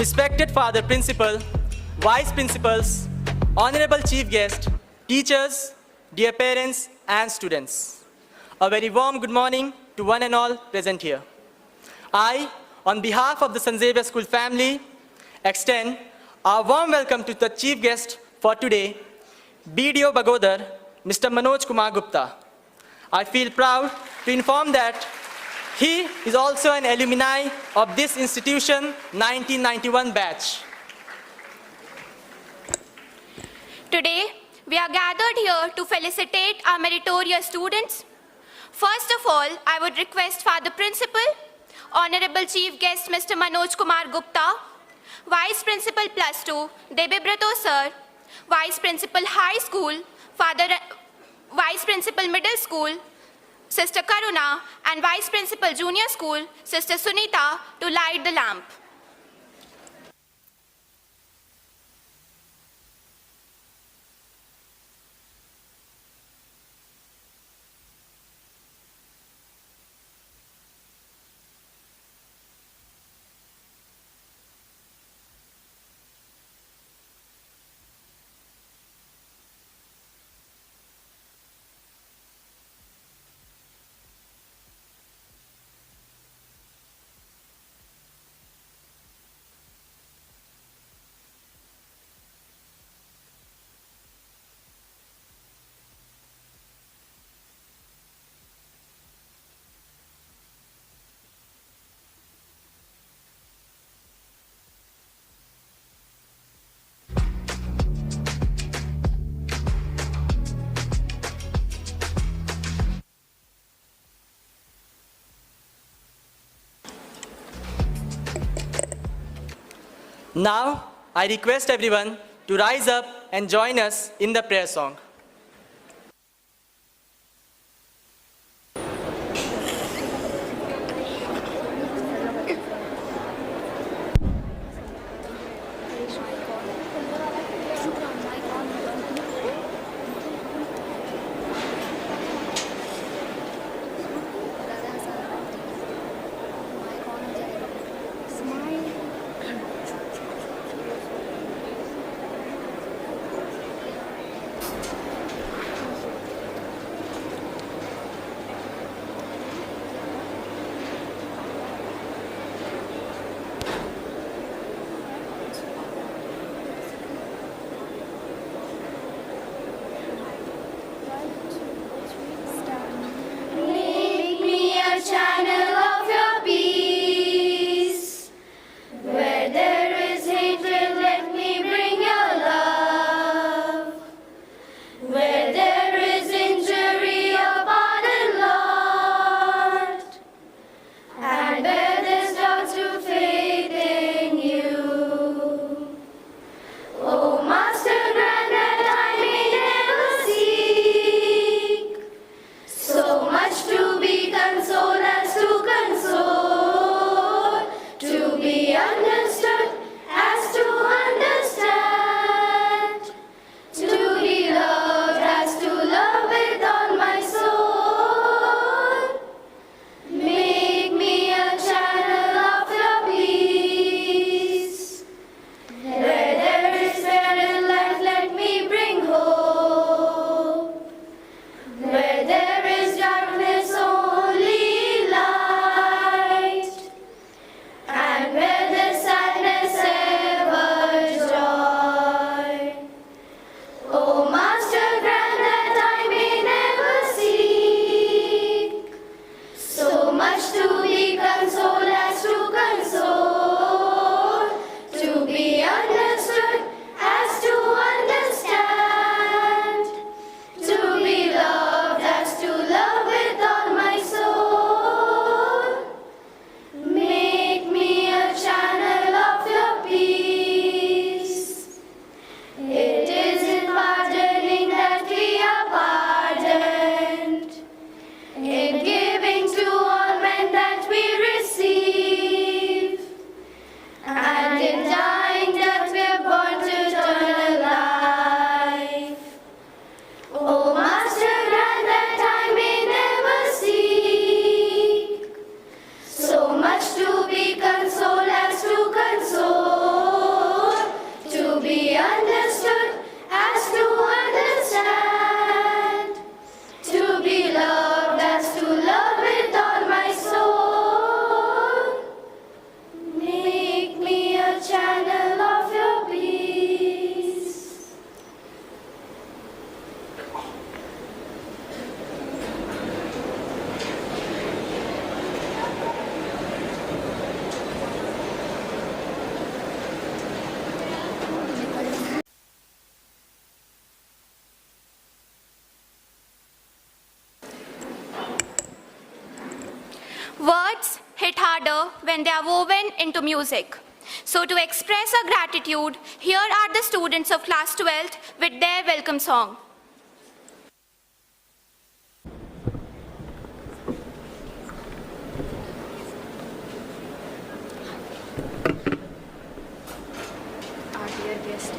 Respected Father Principal, Vice Principals, Honorable Chief Guest, teachers, dear parents and students. A very warm good morning to one and all present here. I, on behalf of the St. Xavier School family, extend a warm welcome to the Chief Guest for today, BDO Bagodar, Mr. Manoj Kumar Gupta. I feel proud to inform that he is also an alumni of this institution 1991 batch. Today, we are gathered here to felicitate our meritorious students. First of all, I would request Father Principal, Honorable Chief Guest Mr. Manoj Kumar Gupta, Vice Principal Plus 2, Debibrato Sir, Vice Principal High School, Vice Principal Middle School, Sister Karuna, and Vice Principal Junior School, Sister Sunita, to light the lamp. Now, I request everyone to rise up and join us in the prayer song. hit harder when they are woven into music. So to express our gratitude, here are the students of class 12th with their welcome song. Our dear guest.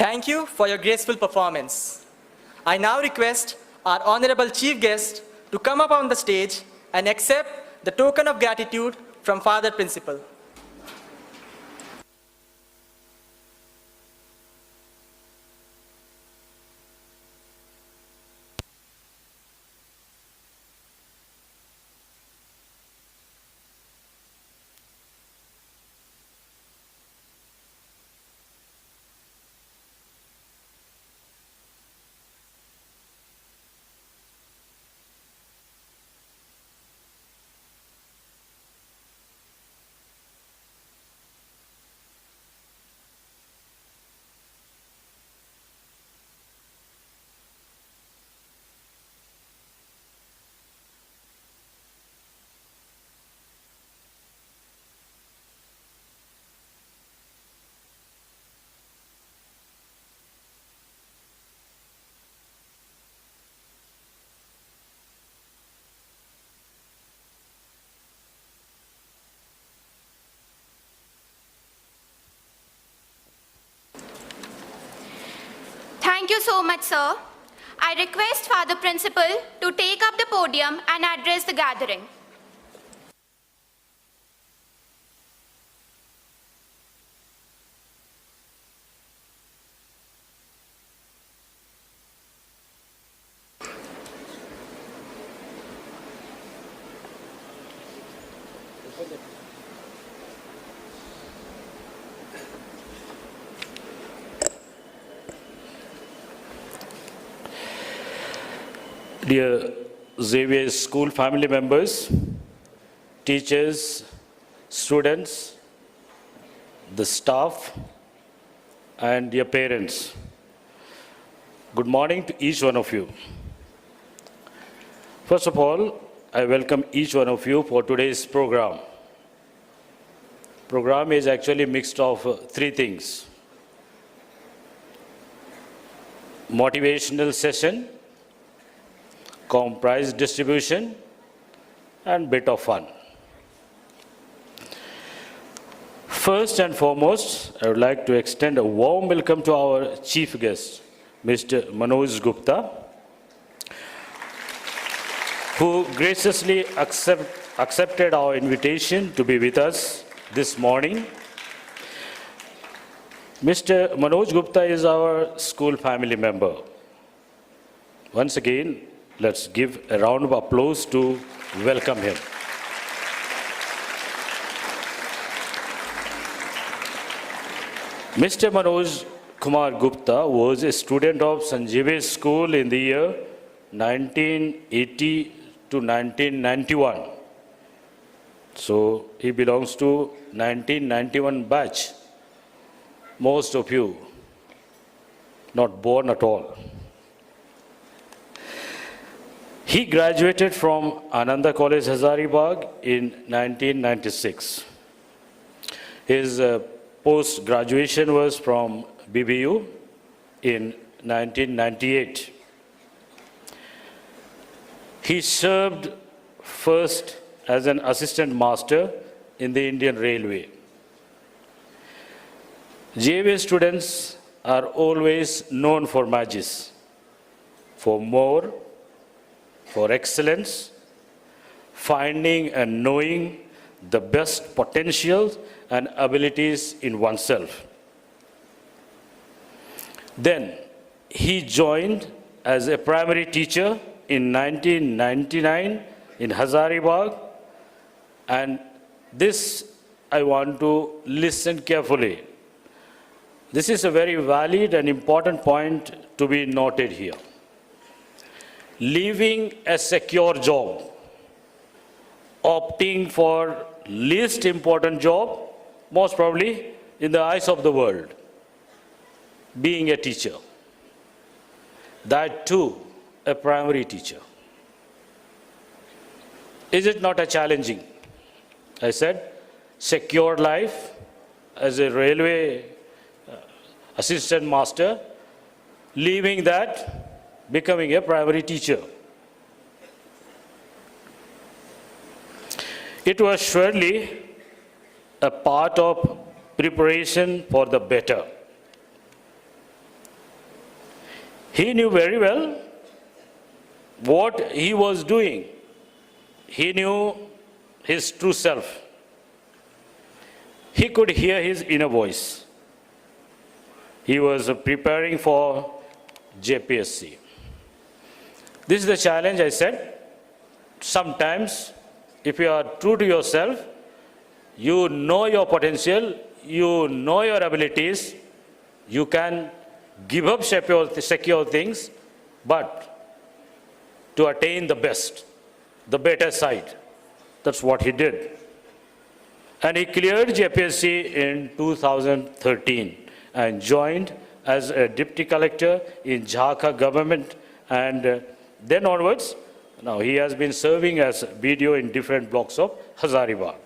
Thank you for your graceful performance. I now request our Honorable Chief Guest to come up on the stage and accept the token of gratitude from Father Principal. Thank you so much, sir. I request Father Principal to take up the podium and address the gathering. Dear Xavier School family members, teachers, students, the staff, and dear parents, good morning to each one of you. First of all, I welcome each one of you for today's program. Program is actually mixed of three things: motivational session, prize distribution, and bit of fun. First and foremost, I would like to extend a warm welcome to our chief guest, Mr. Manoj Gupta, who graciously accepted our invitation to be with us this morning. Mr. Manoj Gupta is our school family member. Once again, let's give a round of applause to welcome him. Mr. Manoj Kumar Gupta was a student of St. Xavier's School in the year 1980 to 1991. So he belongs to 1991 batch. Most of you not born at all. He graduated from Ananda College, Hazaribagh in 1996. His post-graduation was from BBU in 1998. He served first as an assistant master in the Indian Railway. JV students are always known for magis, for more, for excellence, finding and knowing the best potentials and abilities in oneself. Then he joined as a primary teacher in 1999 in Hazaribagh, and this I want to listen carefully. This is a very valid and important point to be noted here. Leaving a secure job, opting for least important job, most probably in the eyes of the world, being a teacher. That too, a primary teacher. Is it not a challenging? I said, secure life as a railway assistant master, leaving that, becoming a primary teacher. It was surely a part of preparation for the better. He knew very well what he was doing. He knew his true self. He could hear his inner voice. He was preparing for JPSC. This is the challenge, I said. Sometimes, if you are true to yourself, you know your potential, you know your abilities, you can give up secure things, but to attain the best, the better side. That's what he did. And he cleared JPSC in 2013 and joined as a deputy collector in Jharkhand government, and then onwards, now he has been serving as BDO in different blocks of Hazaribagh.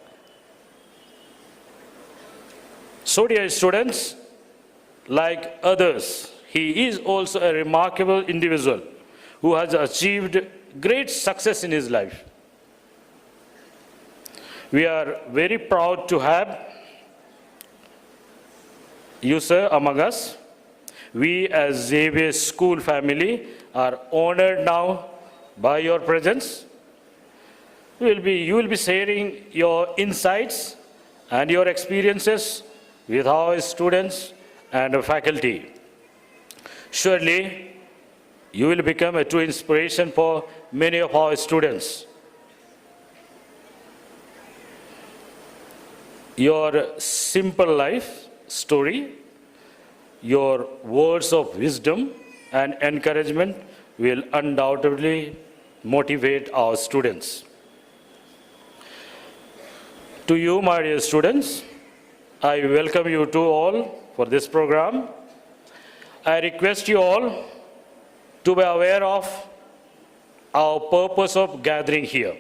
So dear students, like others, he is also a remarkable individual who has achieved great success in his life. We are very proud to have you, sir, among us. we as Xavier School family are honored now by your presence. You will be sharing your insights and your experiences with our students and faculty. Surely, you will become a true inspiration for many of our students. Your simple life story, your words of wisdom and encouragement will undoubtedly motivate our students. To you, my dear students, I welcome you to all for this program. I request you all to be aware of our purpose of gathering here.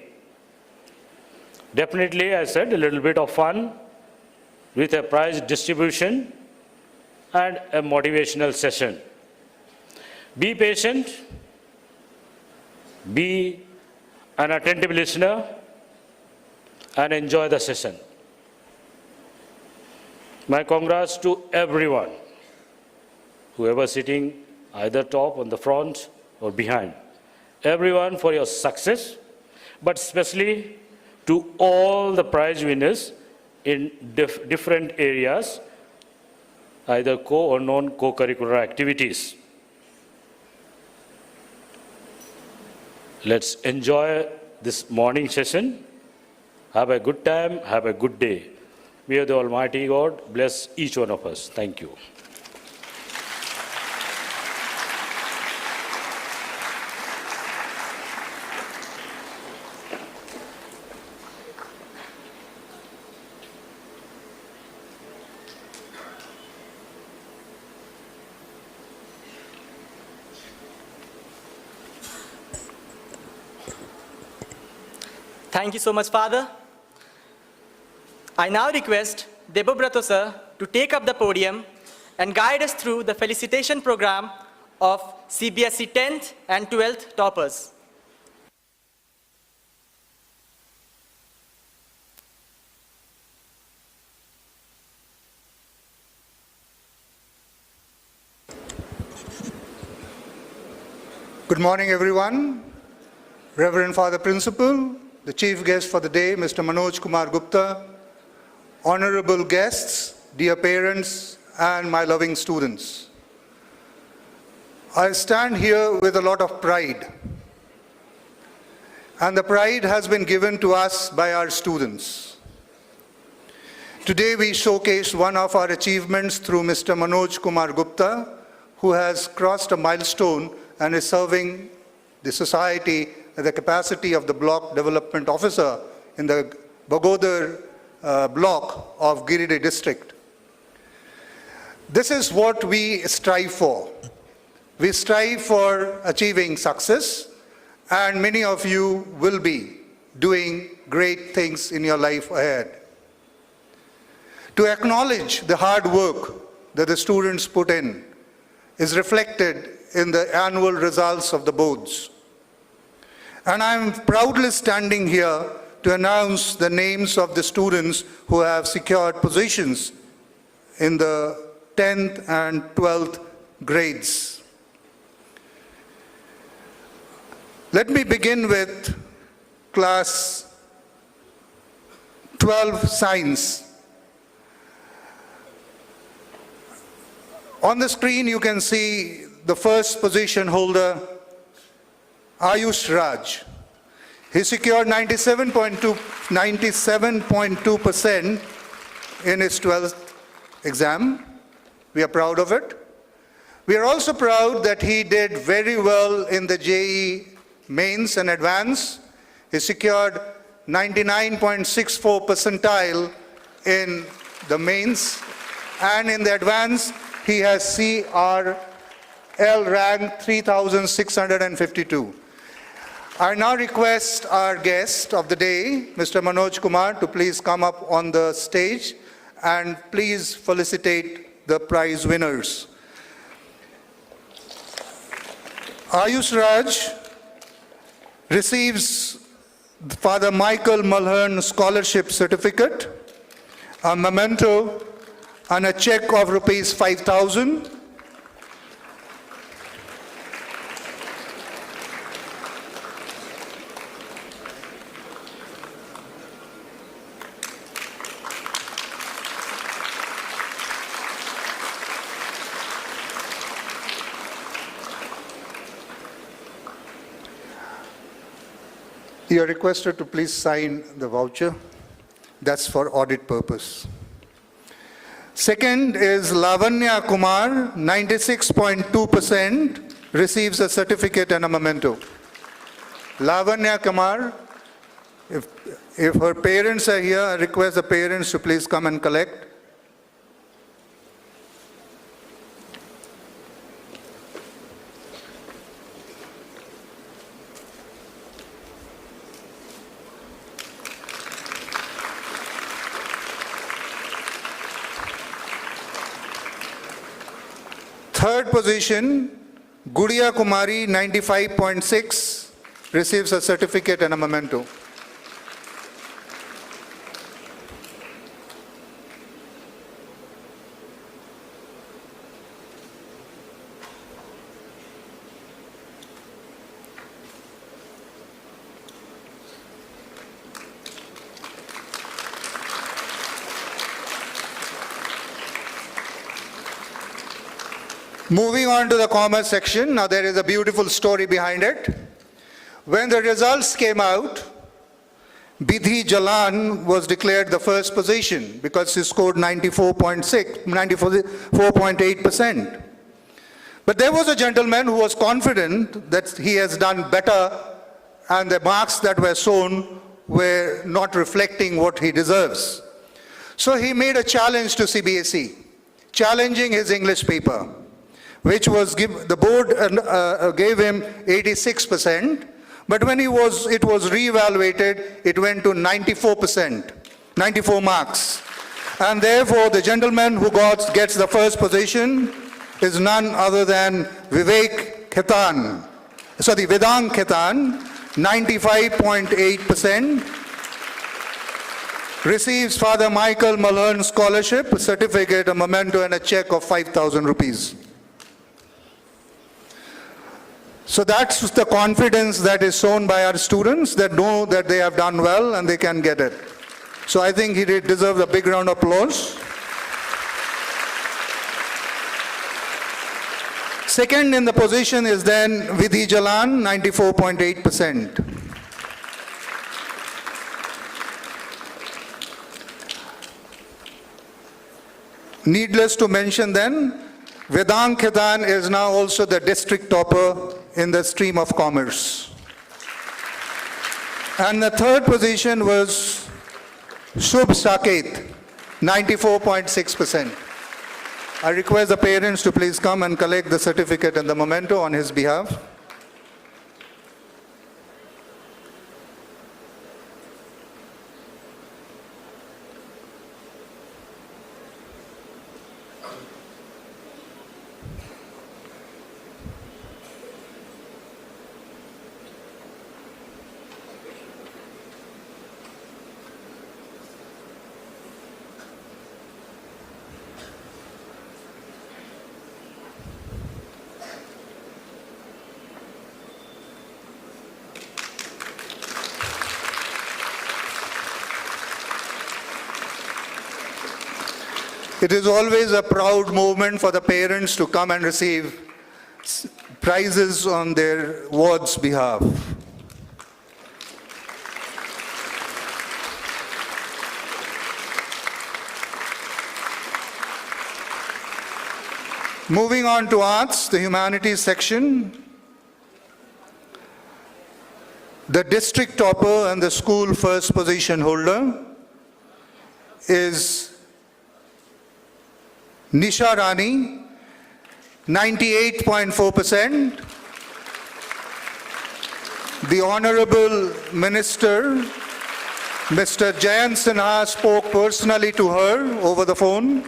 Definitely, I said, a little bit of fun with a prize distribution and a motivational session. Be patient, be an attentive listener, and enjoy the session. My congrats to everyone, whoever sitting either top on the front or behind. Everyone for your success, but especially to all the prize winners in different areas, either co or non-co-curricular activities. Let's enjoy this morning session. Have a good time, have a good day. May the Almighty God bless each one of us. Thank you. Thank you so much, Father. I now request Debobrato sir to take up the podium and guide us through the felicitation program of CBSE 10th and 12th toppers. Good morning, everyone. Reverend Father Principal, the chief guest for the day, Mr. Manoj Kumar Gupta, honorable guests, dear parents, and my loving students. I stand here with a lot of pride. And the pride has been given to us by our students. Today we showcase one of our achievements through Mr. Manoj Kumar Gupta, who has crossed a milestone and is serving the society at the capacity of the block development officer in the Bagodar block of Giridih district. This is what we strive for. We strive for achieving success, and many of you will be doing great things in your life ahead. To acknowledge the hard work that the students put in is reflected in the annual results of the boards. And I'm proudly standing here to announce the names of the students who have secured positions in the 10th and 12th grades. Let me begin with class 12 science. On the screen you can see the first position holder, Ayush Raj. He secured 97.2% in his 12th exam. We are proud of it. We are also proud that he did very well in the JEE mains and advance. He secured 99.64 percentile in the mains, and in the advance he has CRL rank 3652. I now request our guest of the day, Mr. Manoj Kumar, to please come up on the stage and please felicitate the prize winners. Ayush Raj receives Father Michael Mulhern Scholarship Certificate, a memento, and a check of Rs 5,000. You are requested to please sign the voucher. That's for audit purpose. Second is Lavanya Kumar, 96.2%, receives a certificate and a memento. Lavanya Kumar, if her parents are here, I request the parents to please come and collect. Third position, Gudiya Kumari, 95.6, receives a certificate and a memento. Moving on to the commerce section, now there is a beautiful story behind it. When the results came out, Bidhi Jalan was declared the first position because she scored 94.8%. But there was a gentleman who was confident that he has done better and the marks that were shown were not reflecting what he deserves. So he made a challenge to CBSE, challenging his English paper, which was the board gave him 86%, but when it was reevaluated, it went to 94%, 94 marks. And therefore, the gentleman who gets the first position is none other than Vedang Khetan, 95.8%, receives Father Michael Mulhern Scholarship, a certificate, a memento, and a check of 5,000 rupees. So that's the confidence that is shown by our students that know that they have done well and they can get it. So I think he deserves a big round of applause. Second in the position is then Vidhi Jalan, 94.8%. Needless to mention then, Vedang Khetan is now also the district topper in the stream of commerce. And the third position was Shubh Saket, 94.6%. I request the parents to please come and collect the certificate and the memento on his behalf. It is always a proud moment for the parents to come and receive prizes on their ward's behalf. Moving on to arts, the humanities section. The district topper and the school first position holder is Nisha Rani, 98.4%. The Honorable Minister, Mr. Jayant Sinha, spoke personally to her over the phone.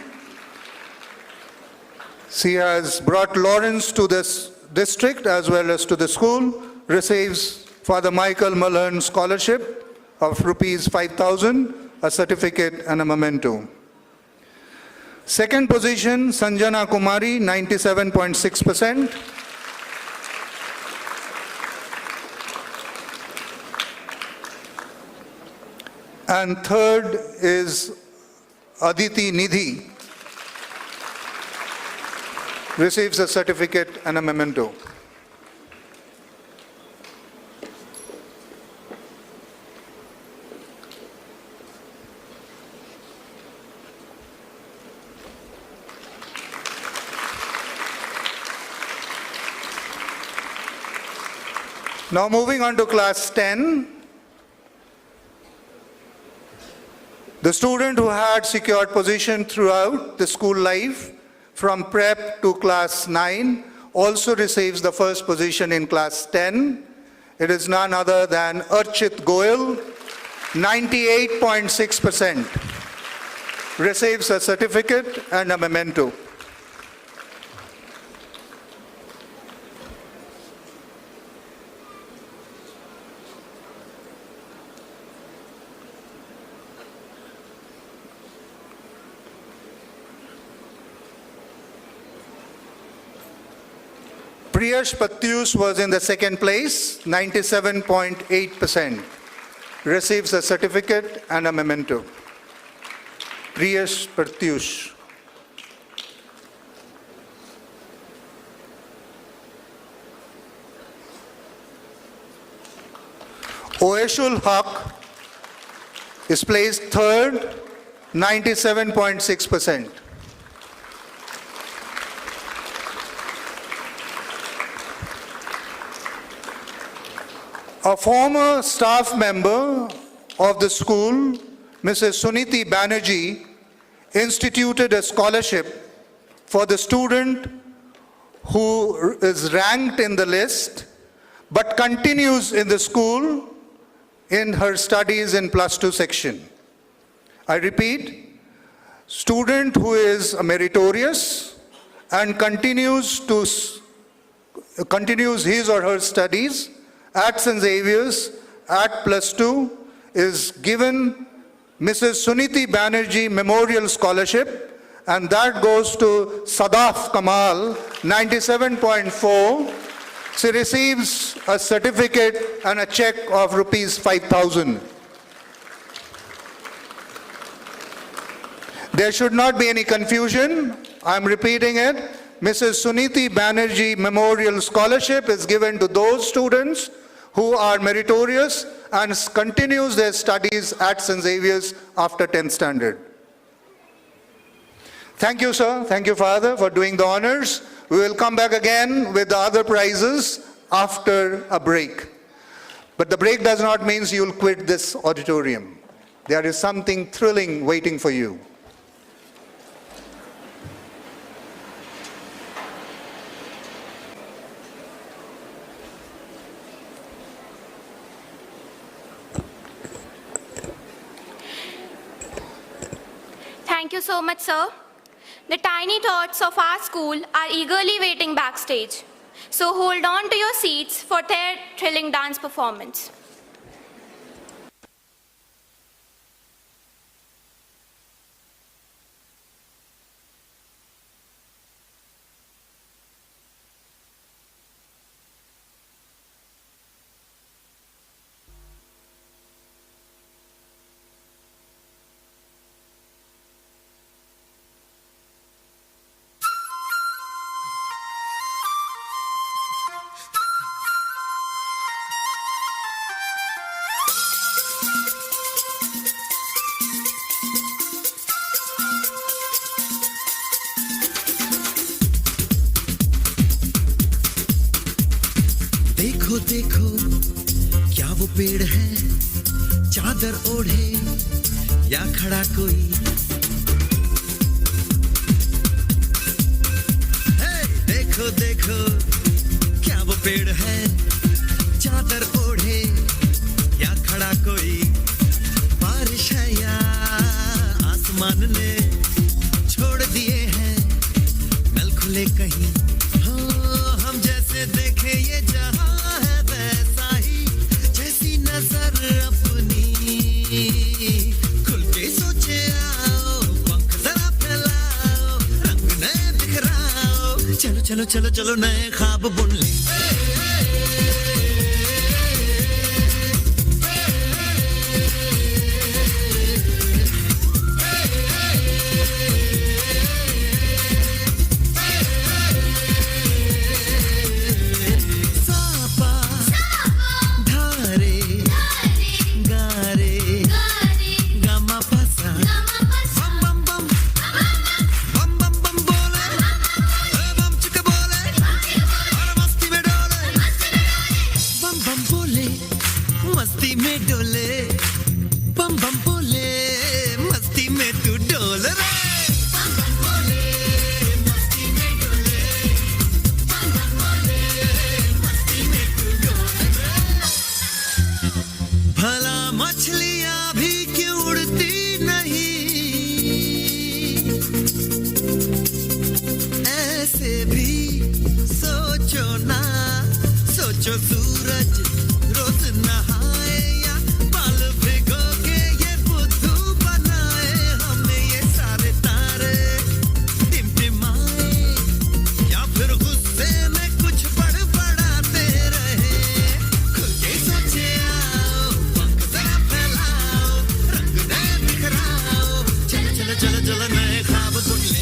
She has brought Lawrence to this district as well as to the school, receives Father Michael Mulhern Scholarship of rupees 5,000, a certificate and a memento. Second position, Sanjana Kumari, 97.6%. And third is Aditi Nidhi, receives a certificate and a memento. Now moving on to class 10. The student who had secured position throughout the school life from prep to class 9 also receives the first position in class 10. It is none other than Archit Goyal, 98.6%. Receives a certificate and a memento. Priyash Patyus was in the second place, 97.8%. Receives a certificate and a memento. Priyash Patyus. Oeshul Haq is placed third, 97.6%. A former staff member of the school, Mrs. Suniti Banerjee, instituted a scholarship for the student who is ranked in the list but continues in the school in her studies in +2 section. I repeat, student who is meritorious and continues his or her studies at St. Xavier's at +2 is given Mrs. Suniti Banerjee Memorial Scholarship, and that goes to Sadaf Kamal, 97.4. She receives a certificate and a check of rupees 5,000. There should not be any confusion. I'm repeating it. Mrs. Suniti Banerjee Memorial Scholarship is given to those students who are meritorious and continues their studies at St. Xavier's after 10th standard. Thank you, sir. Thank you, Father, for doing the honors. We will come back again with the other prizes after a break. But the break does not mean you'll quit this auditorium. There is something thrilling waiting for you. Thank you so much, sir. The tiny tots of our school are eagerly waiting backstage. So hold on to your seats for their thrilling dance performance. देखो देखो क्या वो पेड़ है चादर ओढ़े या खड़ा कोई हे देखो देखो क्या वो पेड़ है चादर ओढ़े या खड़ा कोई बारिश है या आसमान ने छोड़ दिए हैं नल खुले कहीं हो हम जैसे देखे ये जहां नजर अपनी खुल के सोचे आओ पंख जरा फैलाओ रंग नए बिखराओ चलो चलो चलो चलो नए ख्वाब बुन ले सोचो ना, सोचो सूरज रोज नहाए या बाल भिगो के ये बुद्धू बनाए, हमें ये सारे तारे टिमटिमाए या फिर गुस्से में कुछ बड़बड़ाते रहे। खुल के सोचे आओ, पंख जरा फैलाओ, रंग नए बिखराओ, चलो चलो चलो चलो नए ख्वाब बुन ले।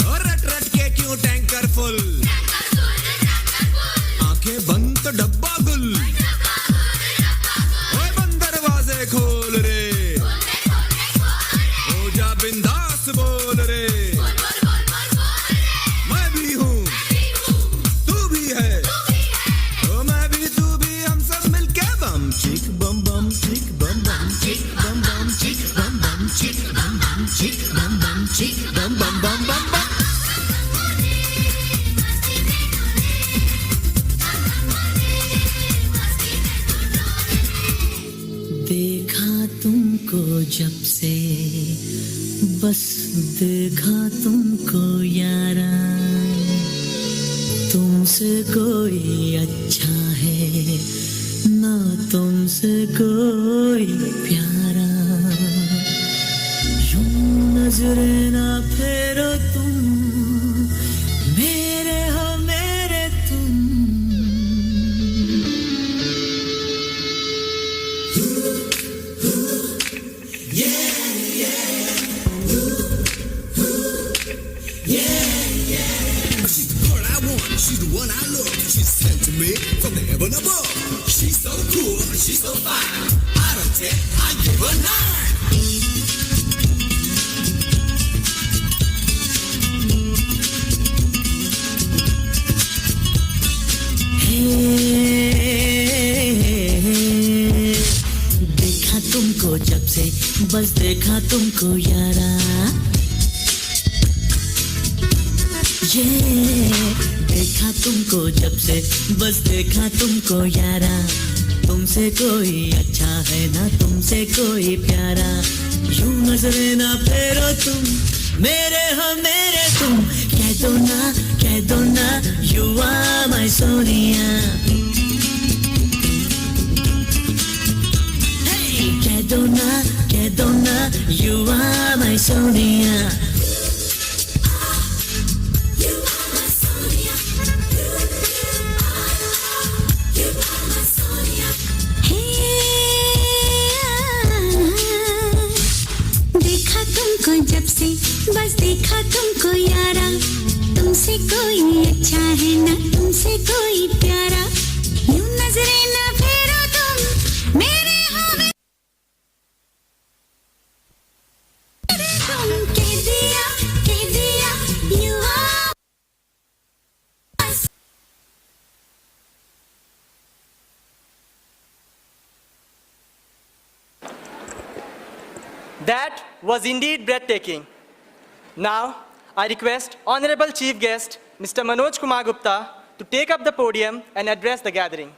और रट रट के क्यों टैंकर फुल, आंखें बंद तो डब्बा गुल, ओए बंद दरवाजे खोल रे, हो जा बिंदास बोल रे, मैं भी हूँ तू भी है, ओ मैं भी तू भी, हम सब मिलके बम चिक बम बम चिक बम बम चिक बम बम चिक बम बम चिक बम बम चिक बम बम चिक बम बम बम बम बम। देखा तुमको जब से, बस देखा तुमको यारा, तुमसे कोई अच्छा है ना तुमसे कोई प्यारा, यूं नजरें ना फेरो तुम, मेरे हो मेरे तुम। She's the girl I want, she's the one I love. She's sent to me from the heaven above. She's so cool, she's so fine. Out of 10, I give her 9. देखा तुमको जब से, बस देखा तुमको यारा, ये देखा तुमको जब से, बस देखा तुमको यारा, तुमसे कोई अच्छा है ना तुमसे कोई प्यारा, यूं नजरें ना फेरो तुम, मेरे हो मेरे तुम, कह दो ना यू आर माय सोनिया, कह दो ना यू आर माय सोनिया। देखा तुमको जब से, बस देखा तुमको यारा, तुमसे कोई अच्छा है ना तुमसे कोई प्यारा, यूं नजरें ना फेरो तुम, मेरे हो मेरे तुम, कह दिया you are। That was indeed breathtaking. Now, I request Honorable Chief Guest, Mr. Manoj Kumar Gupta, to take up the podium and address the gathering.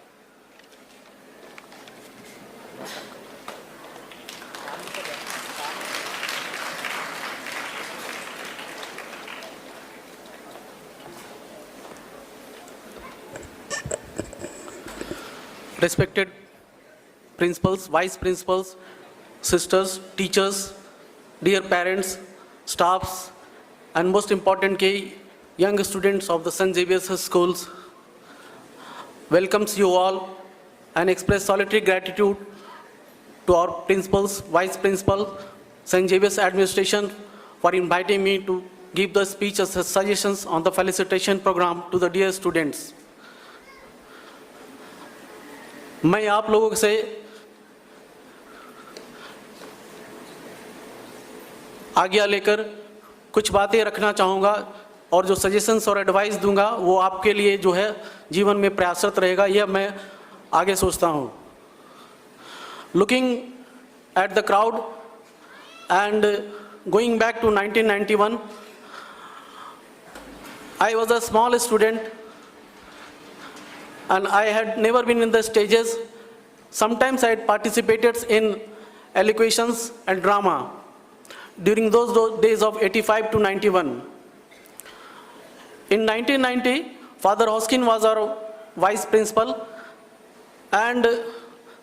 Respected principals, vice principals, sisters, teachers, dear parents, staffs, and most importantly, young students of the St. Xavier's schools, welcomes you all and express solitary gratitude to our principals, vice principal, St. Xavier's administration for inviting me to give the speech as suggestions on the felicitation program to the dear students. मैं आप लोगों से आज्ञा लेकर कुछ बातें रखना चाहूँगा और जो सजेशंस और एडवाइस दूंगा वो आपके लिए जो है जीवन में प्रयासरत रहेगा, यह मैं आगे सोचता हूँ. Looking at the crowd, And going back to 1991, I was a small student and I had never been in the stages. Sometimes I had participated in elocutions and drama during those days of 85 to 91. In 1990, Father Hoskin was our vice principal and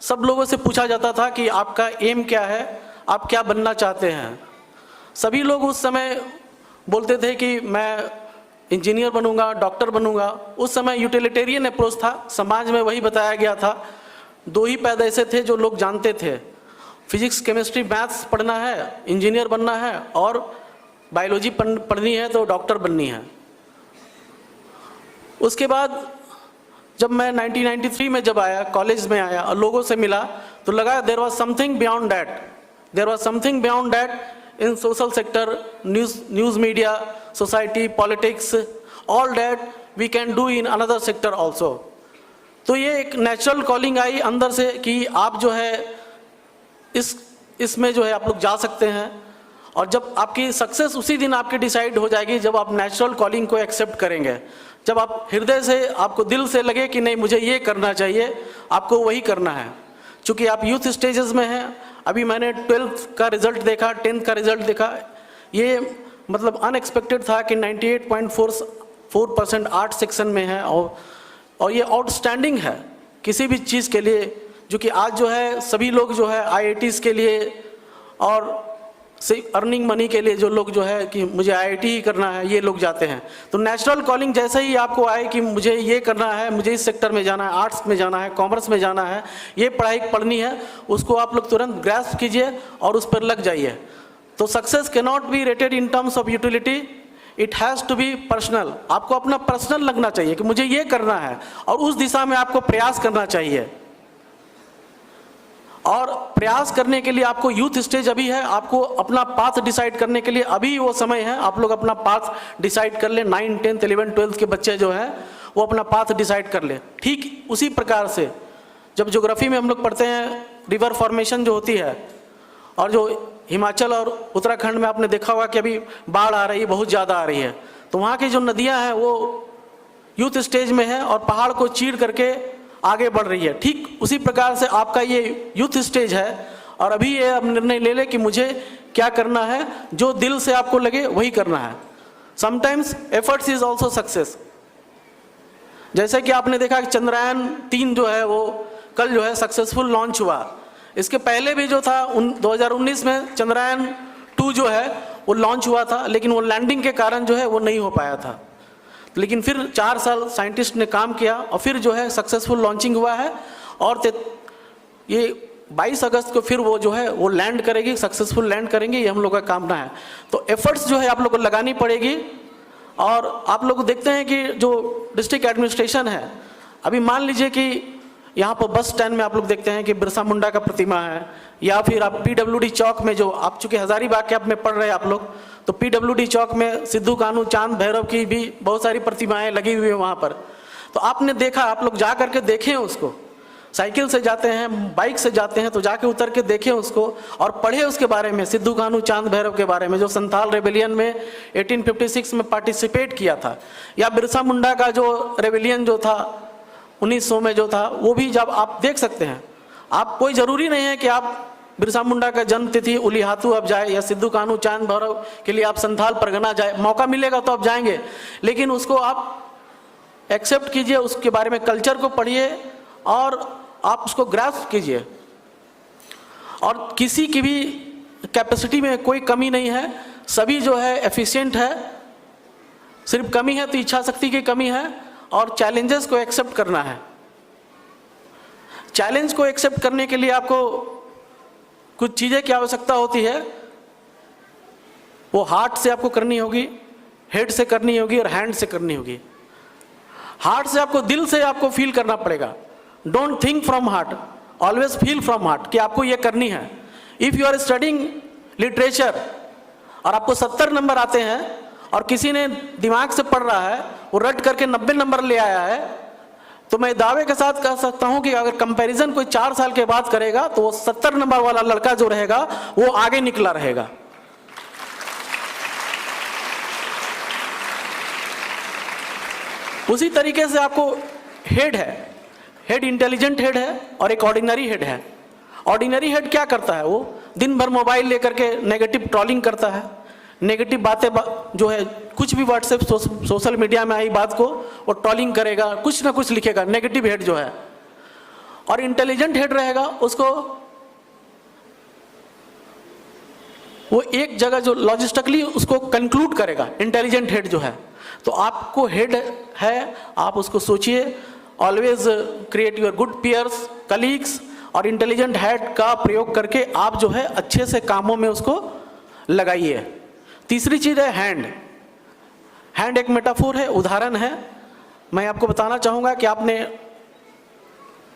सब लोगों से पूछा जाता था कि आपका M क्या है, आप क्या बनना चाहते हैं। सभी लोग उस समय बोलते थे कि मैं इंजीनियर बनूंगा, डॉक्टर बनूंगा। उस समय यूटिलिटेरियन अप्रोच था, समाज में वही बताया गया था। दो ही पैदा ऐसे थे जो लोग जानते थे, फिजिक्स केमिस्ट्री मैथ्स पढ़ना है, इंजीनियर बनना है, और बायोलॉजी पढ़नी है तो डॉक्टर बननी है। उसके बाद जब मैं 1993 में जब आया, कॉलेज में आया और लोगों से मिला तो लगा there was something beyond that, there was something beyond that in social sector, news media, society, politics, all that we can do in another sector also. तो ये एक नेचुरल कॉलिंग आई अंदर से कि आप जो है इसमें जो है आप लोग जा सकते हैं। और जब आपकी सक्सेस उसी दिन आपकी डिसाइड हो जाएगी जब आप नेचुरल कॉलिंग को एक्सेप्ट करेंगे, जब आप हृदय से, आपको दिल से लगे कि नहीं मुझे ये करना चाहिए, आपको वही करना है। चूँकि आप यूथ स्टेजेस में हैं, अभी मैंने 12th का रिजल्ट देखा, 10th का रिजल्ट देखा, ये मतलब अनएक्सपेक्टेड था कि 98.44% आर्ट सेक्शन में है और ये आउटस्टैंडिंग है किसी भी चीज़ के लिए। जो कि आज जो है सभी लोग जो है IITs के लिए और से अर्निंग मनी के लिए जो लोग जो है कि मुझे IIT ही करना है, ये लोग जाते हैं। तो नेचुरल कॉलिंग जैसे ही आपको आए कि मुझे ये करना है, मुझे इस सेक्टर में जाना है, आर्ट्स में जाना है, कॉमर्स में जाना है, ये पढ़ाई पढ़नी है, उसको आप लोग तुरंत ग्रैस्प कीजिए और उस पर लग जाइए। तो success can not be rated in terms of utility, it has to be personal. आपको अपना पर्सनल लगना चाहिए कि मुझे ये करना है और उस दिशा में आपको प्रयास करना चाहिए। और प्रयास करने के लिए आपको यूथ स्टेज अभी है, आपको अपना पाथ डिसाइड करने के लिए अभी वो समय है। आप लोग अपना पाथ डिसाइड कर ले। 9, 10, 11, 12 के बच्चे जो हैं वो अपना पाथ डिसाइड कर ले। ठीक उसी प्रकार से जब ज्योग्राफी में हम लोग पढ़ते हैं रिवर फॉर्मेशन जो होती है, और जो हिमाचल और उत्तराखंड में आपने देखा होगा कि अभी बाढ़ आ रही है, बहुत ज़्यादा आ रही है, तो वहाँ की जो नदियाँ हैं वो यूथ स्टेज में है और पहाड़ को चीर करके आगे बढ़ रही है। ठीक उसी प्रकार से आपका ये यूथ स्टेज है और अभी ये आप निर्णय ले ले कि मुझे क्या करना है, जो दिल से आपको लगे वही करना है। Sometimes efforts is also success. जैसे कि आपने देखा कि चंद्रयान 3 जो है वो कल जो है सक्सेसफुल लॉन्च हुआ। इसके पहले भी जो था 2019 में चंद्रयान 2 जो है वो लॉन्च हुआ था, लेकिन वो लैंडिंग के कारण जो है वो नहीं हो पाया था। लेकिन फिर 4 साल साइंटिस्ट ने काम किया और फिर जो है सक्सेसफुल लॉन्चिंग हुआ है और ये 22 अगस्त को फिर वो जो है वो लैंड करेगी, सक्सेसफुल लैंड करेंगे, ये हम लोग का कामना है। तो एफर्ट्स जो है आप लोग को लगानी पड़ेगी। और आप लोग देखते हैं कि जो डिस्ट्रिक्ट एडमिनिस्ट्रेशन है, अभी मान लीजिए कि यहाँ पर बस स्टैंड में आप लोग देखते हैं कि बिरसा मुंडा का प्रतिमा है, या फिर आप PWD चौक में जो आप चूँकि हज़ारीबाग के आप में पढ़ रहे हैं आप लोग, तो PWD चौक में सिद्धू कान्हू, चांद भैरव की भी बहुत सारी प्रतिमाएं लगी हुई है वहाँ पर। तो आपने देखा, आप लोग जा करके देखें उसको, साइकिल से जाते हैं, बाइक से जाते हैं, तो जाके उतर के देखें उसको और पढ़े उसके बारे में, सिद्धू कान्हू, चांद भैरव के बारे में, जो संथाल रेबेलियन में 1856 में पार्टिसिपेट किया था, या बिरसा मुंडा का जो रेबेलियन जो था 1900 में जो था, वो भी जब आप देख सकते हैं। आप कोई ज़रूरी नहीं है कि आप बिरसा मुंडा का जन्म तिथि उलिहातू आप जाए, या सिद्धू कान्हू, चांद भैरव के लिए आप संथाल परगना जाए, मौका मिलेगा तो आप जाएंगे, लेकिन उसको आप एक्सेप्ट कीजिए, उसके बारे में कल्चर को पढ़िए और आप उसको ग्रास्प कीजिए। और किसी की भी कैपेसिटी में कोई कमी नहीं है, सभी जो है एफिशिएंट है, सिर्फ कमी है तो इच्छा शक्ति की कमी है और चैलेंजेस को एक्सेप्ट करना है। चैलेंज को एक्सेप्ट करने के लिए आपको कुछ चीज़ें की आवश्यकता होती है, वो हार्ट से आपको करनी होगी, हेड से करनी होगी और हैंड से करनी होगी। हार्ट से आपको, दिल से आपको फील करना पड़ेगा। Don't think from heart, always feel from heart कि आपको ये करनी है। If you are studying literature और आपको 70 नंबर आते हैं और किसी ने दिमाग से पढ़ रहा है, वो रट करके 90 नंबर ले आया है, तो मैं दावे के साथ कह सकता हूं कि अगर कंपैरिजन कोई 4 साल के बाद करेगा तो वो 70 नंबर वाला लड़का जो रहेगा वो आगे निकला रहेगा। उसी तरीके से आपको हेड है, हेड इंटेलिजेंट हेड है और एक ऑर्डिनरी हेड है। ऑर्डिनरी हेड क्या करता है? वो दिन भर मोबाइल लेकर के नेगेटिव ट्रोलिंग करता है, नेगेटिव बातें जो है कुछ भी व्हाट्सएप सोशल मीडिया में आई बात को वो ट्रोलिंग करेगा, कुछ ना कुछ लिखेगा, नेगेटिव हेड जो है। और इंटेलिजेंट हेड रहेगा, उसको वो एक जगह जो लॉजिस्टिकली उसको कंक्लूड करेगा, इंटेलिजेंट हेड जो है। तो आपको हेड है, आप उसको सोचिए, always create your good peers, colleagues, और इंटेलिजेंट हेड का प्रयोग करके आप जो है अच्छे से कामों में उसको लगाइए। तीसरी चीज है हैंड। हैंड एक मेटाफोर है, उदाहरण है। मैं आपको बताना चाहूंगा कि आपने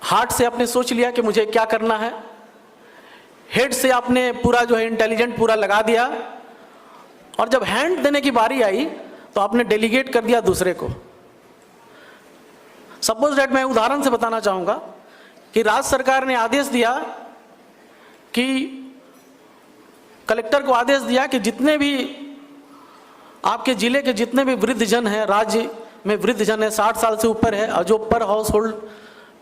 हार्ट से आपने सोच लिया कि मुझे क्या करना है, हेड से आपने पूरा जो है इंटेलिजेंट पूरा लगा दिया, और जब हैंड देने की बारी आई तो आपने डेलीगेट कर दिया दूसरे को। सपोज दैट मैं उदाहरण से बताना चाहूंगा कि राज्य सरकार ने आदेश दिया कि कलेक्टर को आदेश दिया कि जितने भी आपके जिले के जितने भी वृद्धजन हैं, राज्य में वृद्धजन है 60 साल से ऊपर है और जो पर हाउस होल्ड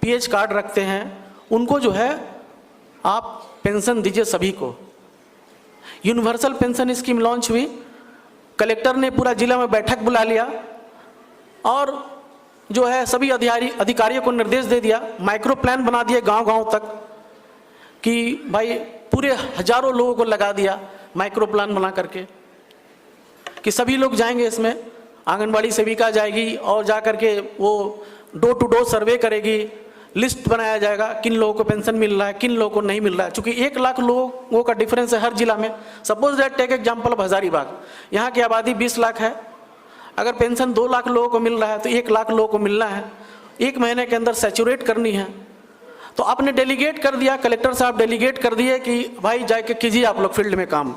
पीएच कार्ड रखते हैं, उनको जो है आप पेंशन दीजिए सभी को। यूनिवर्सल पेंशन स्कीम लॉन्च हुई, कलेक्टर ने पूरा जिला में बैठक बुला लिया और जो है सभी अधिकारियों को निर्देश दे दिया, माइक्रो प्लान बना दिए गांव-गांव तक कि भाई पूरे हजारों लोगों को लगा दिया माइक्रो प्लान बना करके कि सभी लोग जाएंगे इसमें, आंगनबाड़ी सेविका जाएगी और जा करके वो डोर टू डोर सर्वे करेगी, लिस्ट बनाया जाएगा किन लोगों को पेंशन मिल रहा है, किन लोगों को नहीं मिल रहा है। चूंकि 1 लाख लोगों का डिफरेंस है हर जिला में। Suppose that take example of Hazaribagh, यहाँ की आबादी 20 लाख है, अगर पेंशन 2 लाख लोगों को मिल रहा है तो 1 लाख लोगों को मिलना है, 1 महीने के अंदर सैचुरेट करनी है। तो आपने डेलीगेट कर दिया, कलेक्टर साहब डेलीगेट कर दिए कि भाई जाके कीजिए आप लोग फील्ड में काम।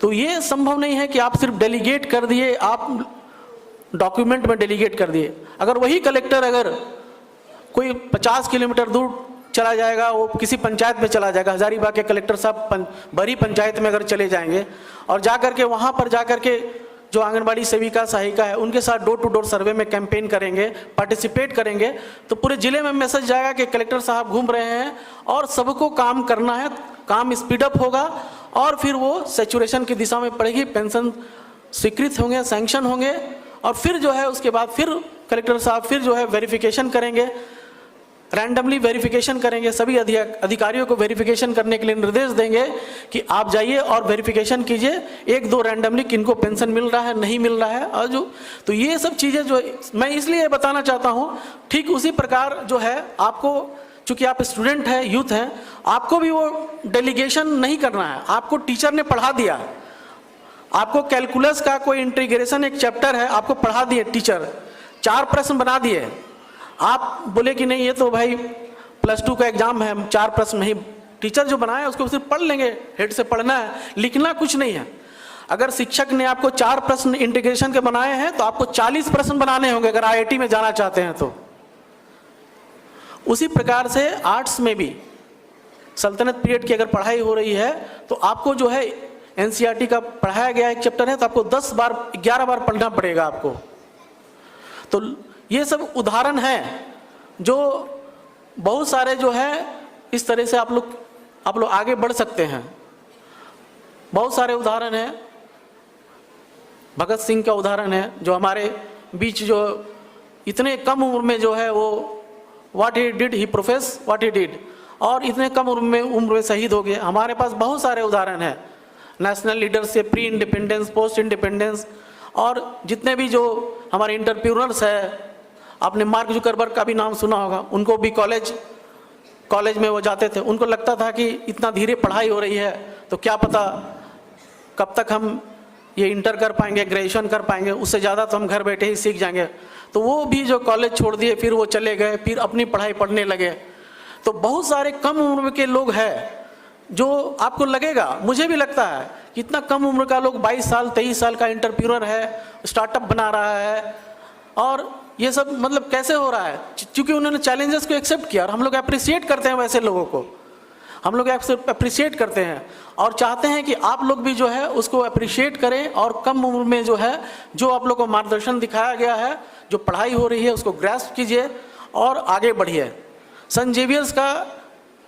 तो ये संभव नहीं है कि आप सिर्फ डेलीगेट कर दिए, आप डॉक्यूमेंट में डेलीगेट कर दिए। अगर वही कलेक्टर अगर कोई 50 किलोमीटर दूर चला जाएगा, वो किसी पंचायत में चला जाएगा, हजारीबाग के कलेक्टर साहब बड़ी पंचायत में अगर चले जाएंगे और जाकर के वहाँ पर जाकर के जो आंगनबाड़ी सेविका सहायिका है उनके साथ डोर टू डोर सर्वे में कैंपेन करेंगे, पार्टिसिपेट करेंगे, तो पूरे जिले में मैसेज जाएगा कि कलेक्टर साहब घूम रहे हैं और सबको काम करना है, काम स्पीडअप होगा और फिर वो सैचुरेशन की दिशा में पड़ेगी, पेंशन स्वीकृत होंगे, सैंक्शन होंगे और फिर जो है उसके बाद फिर कलेक्टर साहब फिर जो है वेरिफिकेशन करेंगे, रैंडमली वेरिफिकेशन करेंगे, सभी अधिकारियों को वेरिफिकेशन करने के लिए निर्देश देंगे कि आप जाइए और वेरिफिकेशन कीजिए 1-2 रैंडमली किनको पेंशन मिल रहा है, नहीं मिल रहा है। और जो तो ये सब चीज़ें जो मैं इसलिए बताना चाहता हूँ, ठीक उसी प्रकार जो है आपको, चूंकि आप स्टूडेंट हैं, यूथ हैं, आपको भी वो डेलीगेशन नहीं करना है। आपको टीचर ने पढ़ा दिया, आपको कैलकुलस का कोई इंटीग्रेशन एक चैप्टर है, आपको पढ़ा दिए टीचर, 4 प्रश्न बना दिए, आप बोले कि नहीं ये तो भाई +2 का एग्जाम है, 4 प्रश्न नहीं, टीचर जो बनाया उसको सिर्फ पढ़ लेंगे, हेड से पढ़ना है, लिखना कुछ नहीं है। अगर शिक्षक ने आपको 4 प्रश्न इंटीग्रेशन के बनाए हैं तो आपको 40 प्रश्न बनाने होंगे अगर IIT में जाना चाहते हैं तो। उसी प्रकार से आर्ट्स में भी सल्तनत पीरियड की अगर पढ़ाई हो रही है तो आपको जो है NCERT का पढ़ाया गया एक चैप्टर है तो आपको 10 बार 11 बार पढ़ना पड़ेगा आपको। तो ये सब उदाहरण हैं जो बहुत सारे जो है इस तरह से आप लोग आगे बढ़ सकते हैं। बहुत सारे उदाहरण हैं, भगत सिंह का उदाहरण है जो हमारे बीच जो इतने कम उम्र में जो है वो what he did he profess what he did, और इतने कम उम्र में शहीद हो गए। हमारे पास बहुत सारे उदाहरण हैं, नेशनल लीडर से प्री इंडिपेंडेंस, पोस्ट इंडिपेंडेंस, और जितने भी जो हमारे एंटरप्रेन्योर्स है, आपने मार्क जुकरबर्ग का भी नाम सुना होगा, उनको भी कॉलेज में वो जाते थे, उनको लगता था कि इतना धीरे पढ़ाई हो रही है तो क्या पता कब तक हम ये इंटर कर पाएंगे, ग्रेजुएशन कर पाएंगे, उससे ज़्यादा तो हम घर बैठे ही सीख जाएंगे। तो वो भी जो कॉलेज छोड़ दिए, फिर वो चले गए, फिर अपनी पढ़ाई पढ़ने लगे। तो बहुत सारे कम उम्र के लोग हैं जो आपको लगेगा, मुझे भी लगता है कि इतना कम उम्र का लोग 22 साल 23 साल का एंटरप्रेन्योर है, स्टार्टअप बना रहा है और ये सब मतलब कैसे हो रहा है, क्योंकि उन्होंने चैलेंजेस को एक्सेप्ट किया और हम लोग अप्रिशिएट करते हैं वैसे लोगों को, हम लोग अप्रिशिएट करते हैं और चाहते हैं कि आप लोग भी जो है उसको अप्रिशिएट करें और कम उम्र में जो है जो आप लोग को मार्गदर्शन दिखाया गया है, जो पढ़ाई हो रही है उसको ग्रैस्प कीजिए और आगे बढ़िए। सेंट जेवियर्स का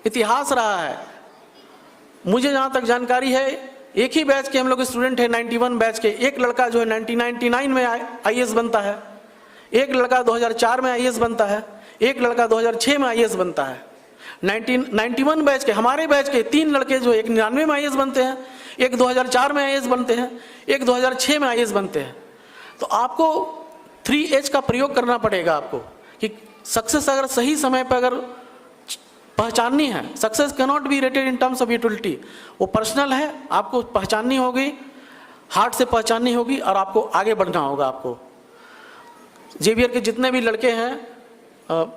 इतिहास रहा है, मुझे जहाँ तक जानकारी है एक ही बैच के हम लोग स्टूडेंट हैं 91 बैच के, एक लड़का जो है 1999 में IAS बनता है, एक लड़का 2004 में IAS बनता है, एक लड़का 2006 में IAS बनता है। 1991 बैच के हमारे बैच के 3 लड़के जो एक 99 में IAS बनते हैं, एक 2004 में IAS बनते हैं, एक 2006 में IAS बनते हैं। तो आपको 3H का प्रयोग करना पड़ेगा आपको कि सक्सेस अगर सही समय पर अगर पहचाननी है, success can not be rated in terms of utility, वो पर्सनल है, आपको पहचाननी होगी, हार्ट से पहचाननी होगी और आपको आगे बढ़ना होगा। आपको जेवियर के जितने भी लड़के हैं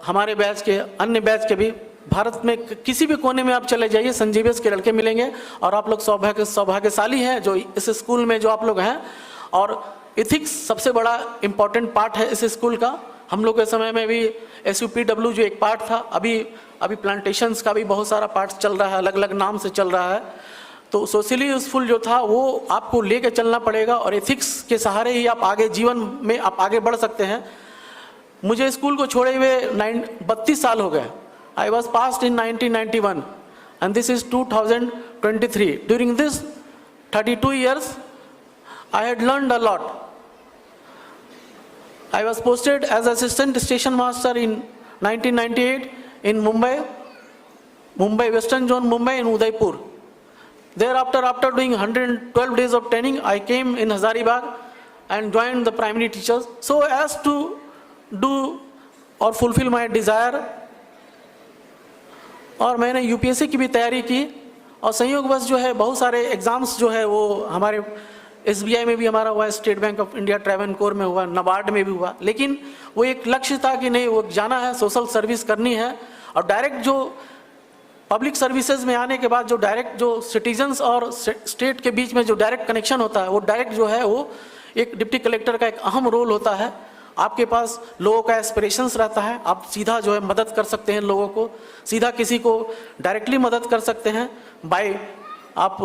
हमारे बैच के, अन्य बैच के भी, भारत में किसी भी कोने में आप चले जाइए सेंट जेवियर्स के लड़के मिलेंगे और आप लोग सौभाग्यशाली हैं जो इस स्कूल में जो आप लोग हैं। और इथिक्स सबसे बड़ा इम्पॉर्टेंट पार्ट है इस स्कूल का। हम लोग के समय में भी SUPW जो एक पार्ट था, अभी प्लांटेशंस का भी बहुत सारा पार्ट चल रहा है, अलग अलग नाम से चल रहा है। तो सोशली यूजफुल जो था वो आपको लेके चलना पड़ेगा और एथिक्स के सहारे ही आप आगे जीवन में आप आगे बढ़ सकते हैं। मुझे स्कूल को छोड़े हुए 32 साल हो गए। I was passed in 1991 and this is 2023. During this 32 years, I had learned a lot. I was posted as assistant station master in 1998 in Mumbai Western Zone, Mumbai in Udaipur. Thereafter, after doing 112 days of training, I came in Hazaribagh and joined the primary teachers so as to do or fulfill my desire. और मैंने UPSC की भी तैयारी की और संयोगवश जो है बहुत सारे एग्ज़ाम्स जो है वो हमारे SBI में भी हमारा हुआ, state bank of India Travancore में हुआ, NABARD में भी हुआ, लेकिन वो एक लक्ष्य था कि नहीं वो जाना है, सोशल सर्विस करनी है। और डायरेक्ट जो पब्लिक सर्विसेज में आने के बाद जो डायरेक्ट जो सिटीजन्स और स्टेट के बीच में जो डायरेक्ट कनेक्शन होता है वो डायरेक्ट जो है वो एक डिप्टी कलेक्टर का एक अहम रोल होता है। आपके पास लोगों का एस्पिरेशंस रहता है, आप सीधा जो है मदद कर सकते हैं लोगों को, सीधा किसी को डायरेक्टली मदद कर सकते हैं बाय आप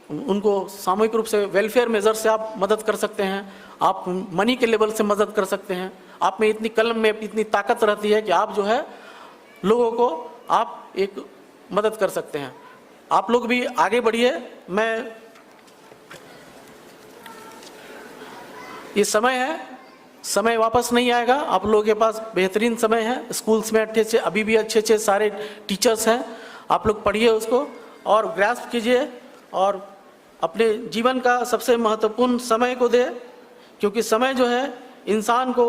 उनको सामूहिक रूप से वेलफेयर मेजर से आप मदद कर सकते हैं, आप मनी के लेवल से मदद कर सकते हैं। आप में इतनी कलम में इतनी ताकत रहती है कि आप जो है लोगों को आप एक मदद कर सकते हैं। आप लोग भी आगे बढ़िए। मैं ये समय है, समय वापस नहीं आएगा, आप लोगों के पास बेहतरीन समय है, स्कूल्स में अच्छे अभी भी अच्छे सारे टीचर्स हैं, आप लोग पढ़िए उसको और ग्रास्प कीजिए और अपने जीवन का सबसे महत्वपूर्ण समय को दे, क्योंकि समय जो है इंसान को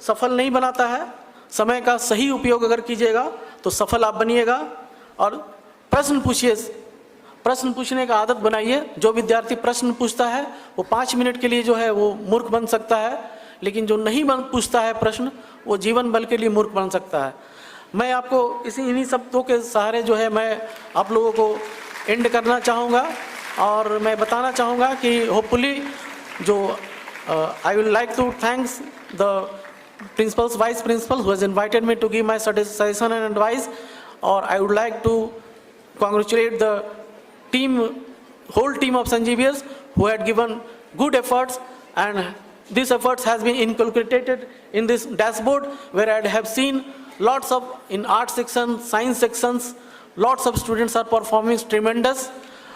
सफल नहीं बनाता है, समय का सही उपयोग अगर कीजिएगा तो सफल आप बनिएगा। और प्रश्न पूछिए, प्रश्न पूछने का आदत बनाइए। जो विद्यार्थी प्रश्न पूछता है वो 5 मिनट के लिए जो है वो मूर्ख बन सकता है, लेकिन जो नहीं पूछता है प्रश्न वो जीवन भर के लिए मूर्ख बन सकता है। मैं आपको इन्हीं शब्दों के सहारे जो है मैं आप लोगों को एंड करना चाहूँगा और मैं बताना चाहूँगा कि होपफुली जो I will like to thanks the principals, vice principal who has invited me to give my suggestion and advice, or I would like to congratulate the team, whole team of St. Xavier's who had given good efforts, and this efforts has been inculcated in this dashboard where I have seen lots of, in art section, science sections, lots of students are performing tremendous.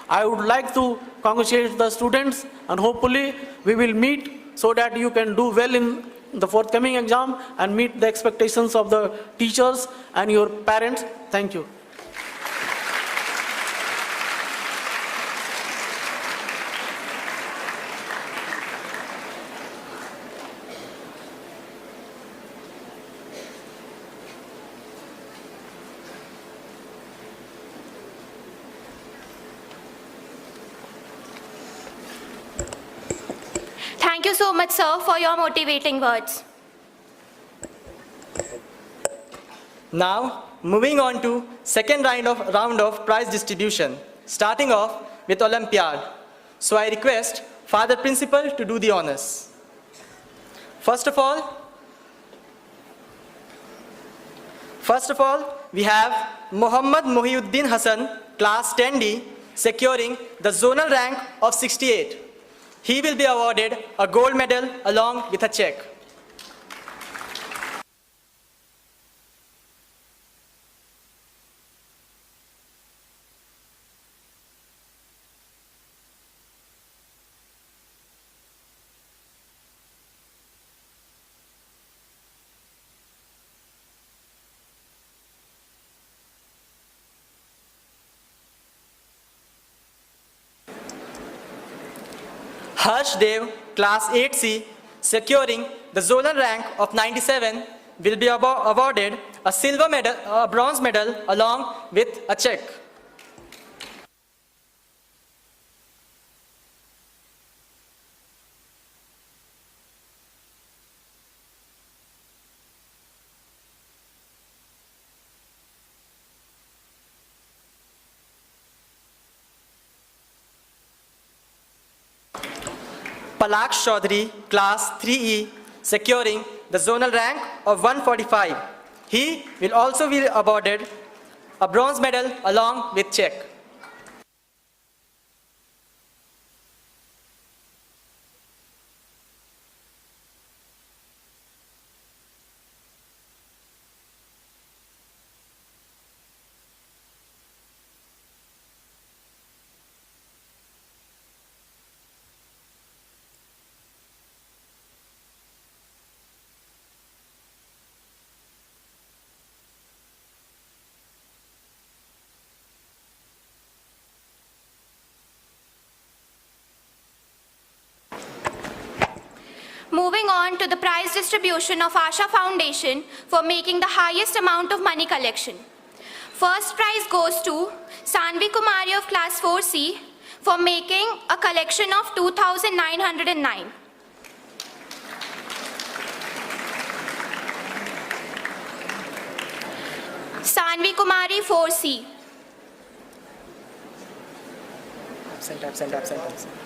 I would like to congratulate the students and hopefully we will meet so that you can do well in the forthcoming exam and meet the expectations of the teachers and your parents. Thank you. Thank you so much, sir, for your motivating words. Now, moving on to second round of prize distribution, starting off with Olympiad. So I request Father Principal to do the honors. First of all, First of all, we have Muhammad Mohiuddin Hassan, class 10D, securing the zonal rank of 68. He will be awarded a gold medal along with a check. Harsh Dev, class 8C, securing the zonal rank of 97, will be awarded a bronze medal along with a check. Palak Chaudhary, class 3E, securing the zonal rank of 145. He will also be awarded a bronze medal along with check. Moving on to the prize distribution of Asha Foundation for making the highest amount of money collection. First prize goes to Sanvi Kumari of class 4C for making a collection of 2,909. Sanvi Kumari 4C. Absent.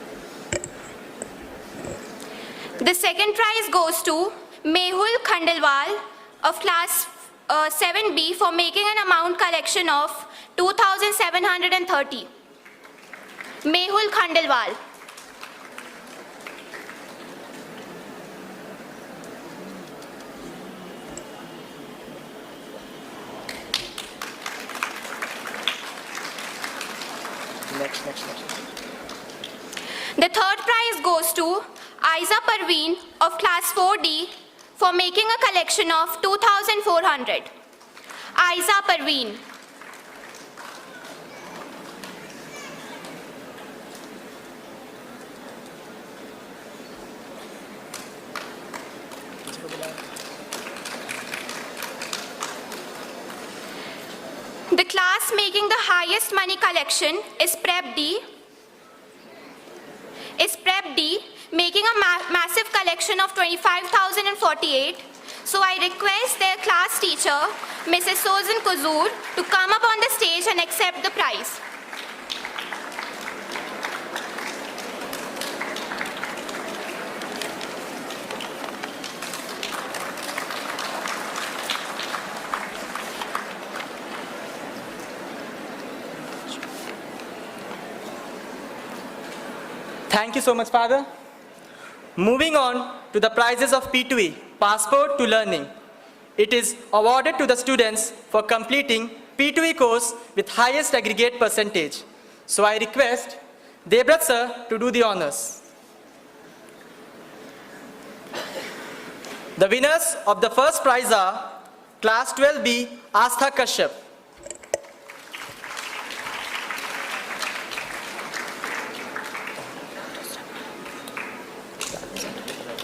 The second prize goes to Mehul Khandelwal of class 7B for making an amount collection of 2,730. Mehul Khandelwal. Next. The third prize goes to Aiza Parveen of class 4D for making a collection of 2,400. Aiza Parveen. The class making the highest money collection is Prep D, making a massive collection of 25,048. So I request their class teacher, Mrs. Sozan Kuzur, to come up on the stage and accept the prize. Thank you so much, Father. Moving on to the prizes of P2E, Passport to Learning. It is awarded to the students for completing P2E course with highest aggregate percentage. So I request Debrat sir to do the honors. The winners of the first prize are Class 12B, Astha Kashyap.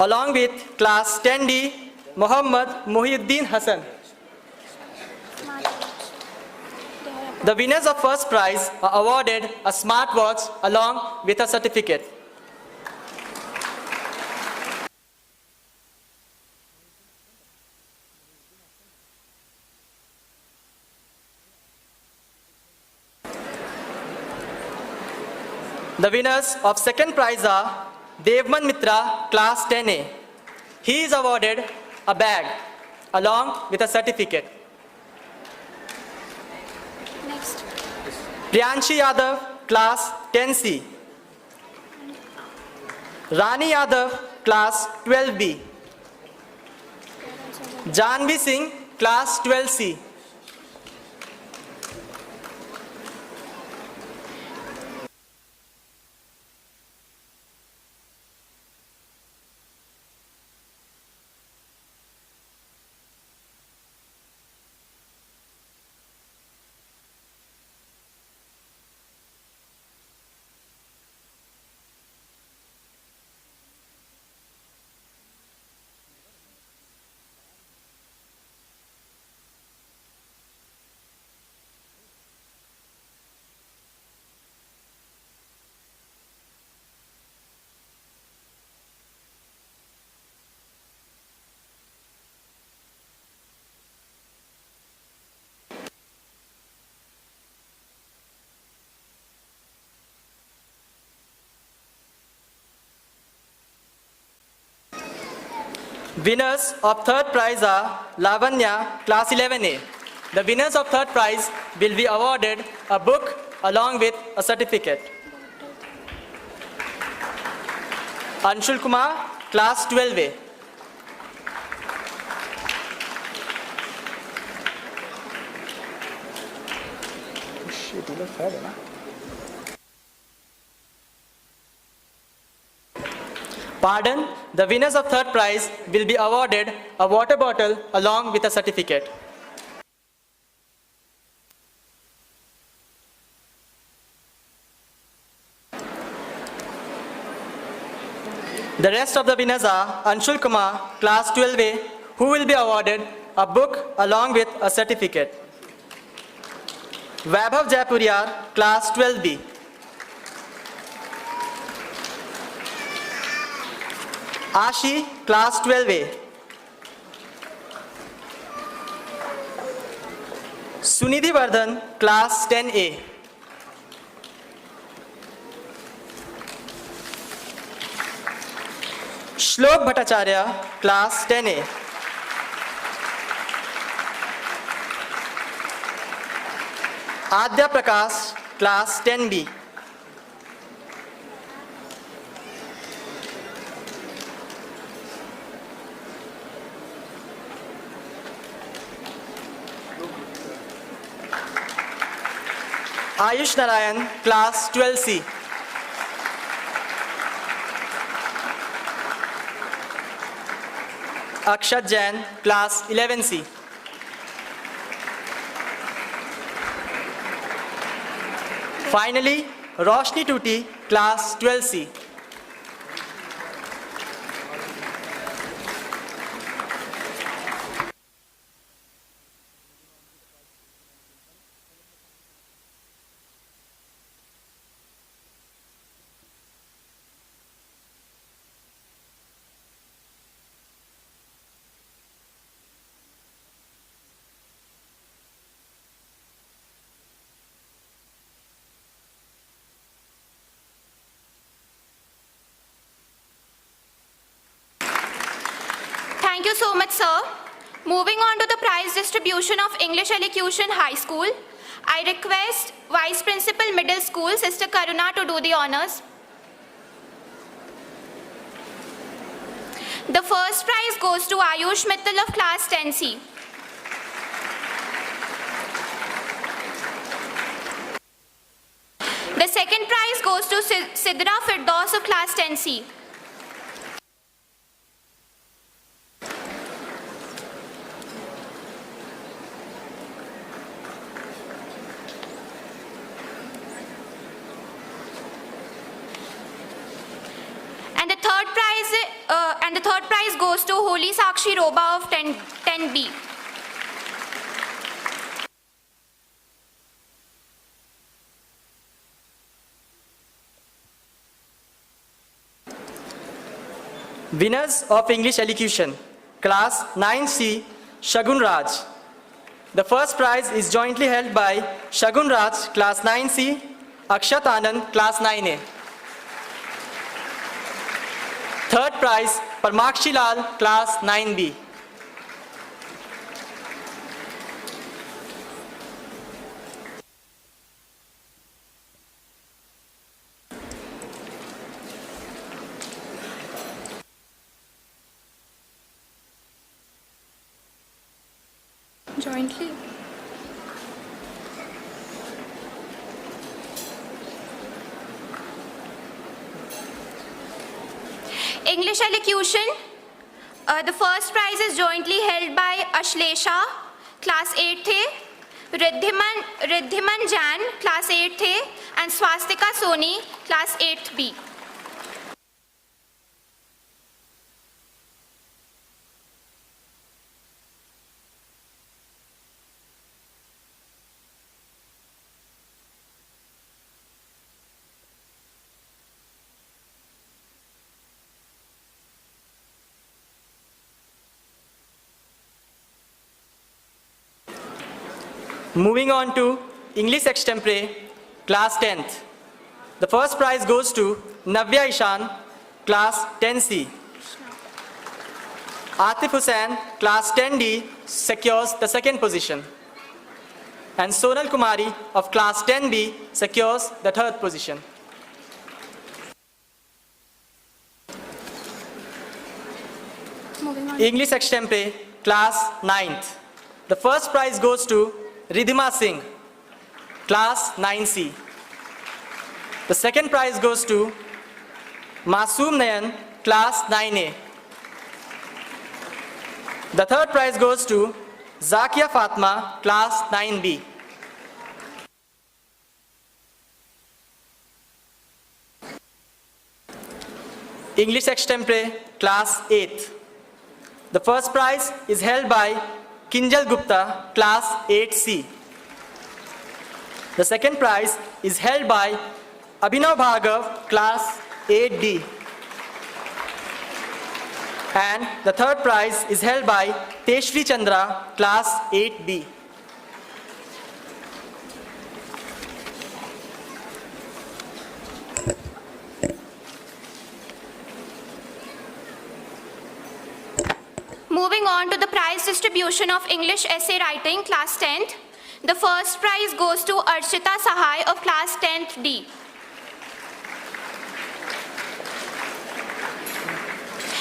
Along with Class 10D, Muhammad Mohiuddin Hassan. The winners of first prize are awarded a smartwatch along with a certificate. The winners of second prize are Devman Mitra, Class 10A. He is awarded a bag along with a certificate. Priyanshi Yadav, class 10C. Rani Yadav, class 12B. Janvi Singh, class 12C. Winners of third prize are Lavanya, class 11A. The winners of third prize will be awarded a book along with a certificate. Anshul Kumar, class 12A. Pardon, the winners of third prize will be awarded a water bottle along with a certificate. The rest of the winners are Anshul Kumar, class 12A, who will be awarded a book along with a certificate. Vaibhav Jaipuriyar, class 12B. Ashi, class 12A. Sunidhi Vardhan, class 10A. Shlok Bhattacharya, class 10A. Adya Prakash, class 10B. Ayush Narayan, class 12C. Akshat Jain, class 11C. Finally, Roshni Tuti, class 12C. Thank you so much, sir. Moving on to the prize distribution of English Elocution High School, I request Vice Principal Middle School, Sister Karuna, to do the honors. The first prize goes to Ayush Mittal of class 10C. The second prize goes to Sidra Firdaus of class 10C. And the third prize goes to Holy Sakshi Roba of 10B. Winners of English Elocution, class 9C, Shagun Raj. The first prize is jointly held by Shagun Raj, class 9C, Akshat Anand, class 9A. Third prize, Parmakshi Lal, class 9B. Jointly. English elocution. The first prize is jointly held by Ashlesha, class 8th A, Riddhiman Jan, class 8th A, and Swastika Soni, class 8th B. Moving on to English Extempore, class 10th. The first prize goes to Navya Ishan, class 10C. Atif Hussain, class 10D, secures the second position. And Sonal Kumari of class 10B secures the third position. Moving on. English Extempore, class 9th. The first prize goes to Ridhima Singh, class 9C. The second prize goes to Masoom Nayan, class 9A. The third prize goes to Zakia Fatma, class 9B. English Extempore, class 8th. The first prize is held by Kinjal Gupta, class 8C. The second prize is held by Abhinav Bhargav, class 8D. And the third prize is held by Teshri Chandra, class 8B. Moving on to the prize distribution of English essay writing, class 10th. The first prize goes to Archita Sahai of class 10th D.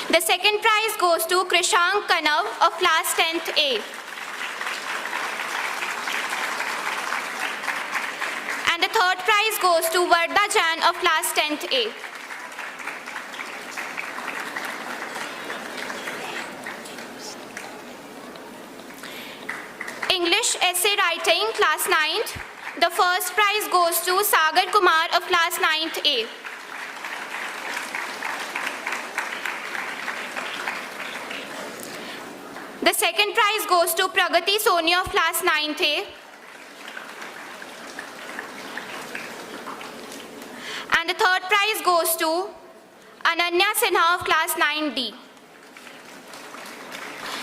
The second prize goes to Krishank Kanav of class 10th A. And the third prize goes to Varda Jan of class 10th A. English essay writing, class 9th. The first prize goes to Sagar Kumar of class 9th A. The second prize goes to Pragati Soni of class 9th A. And the third prize goes to Ananya Sinha of class 9D.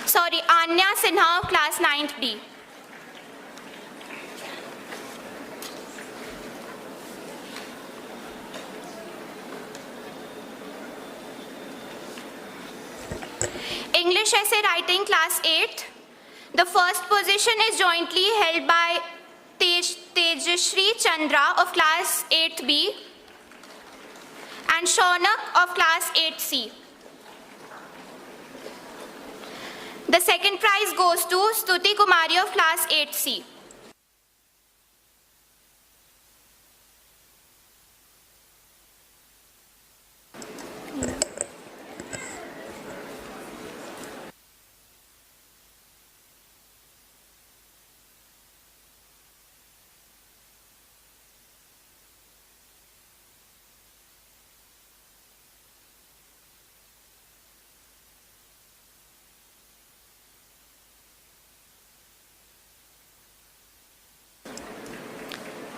Sorry, Anya Sinha of class 9th D. English essay writing, class 8th. The first position is jointly held by Tejashri Chandra of class 8B and Shaunak of class 8C. The second prize goes to Stuti Kumari of class 8C.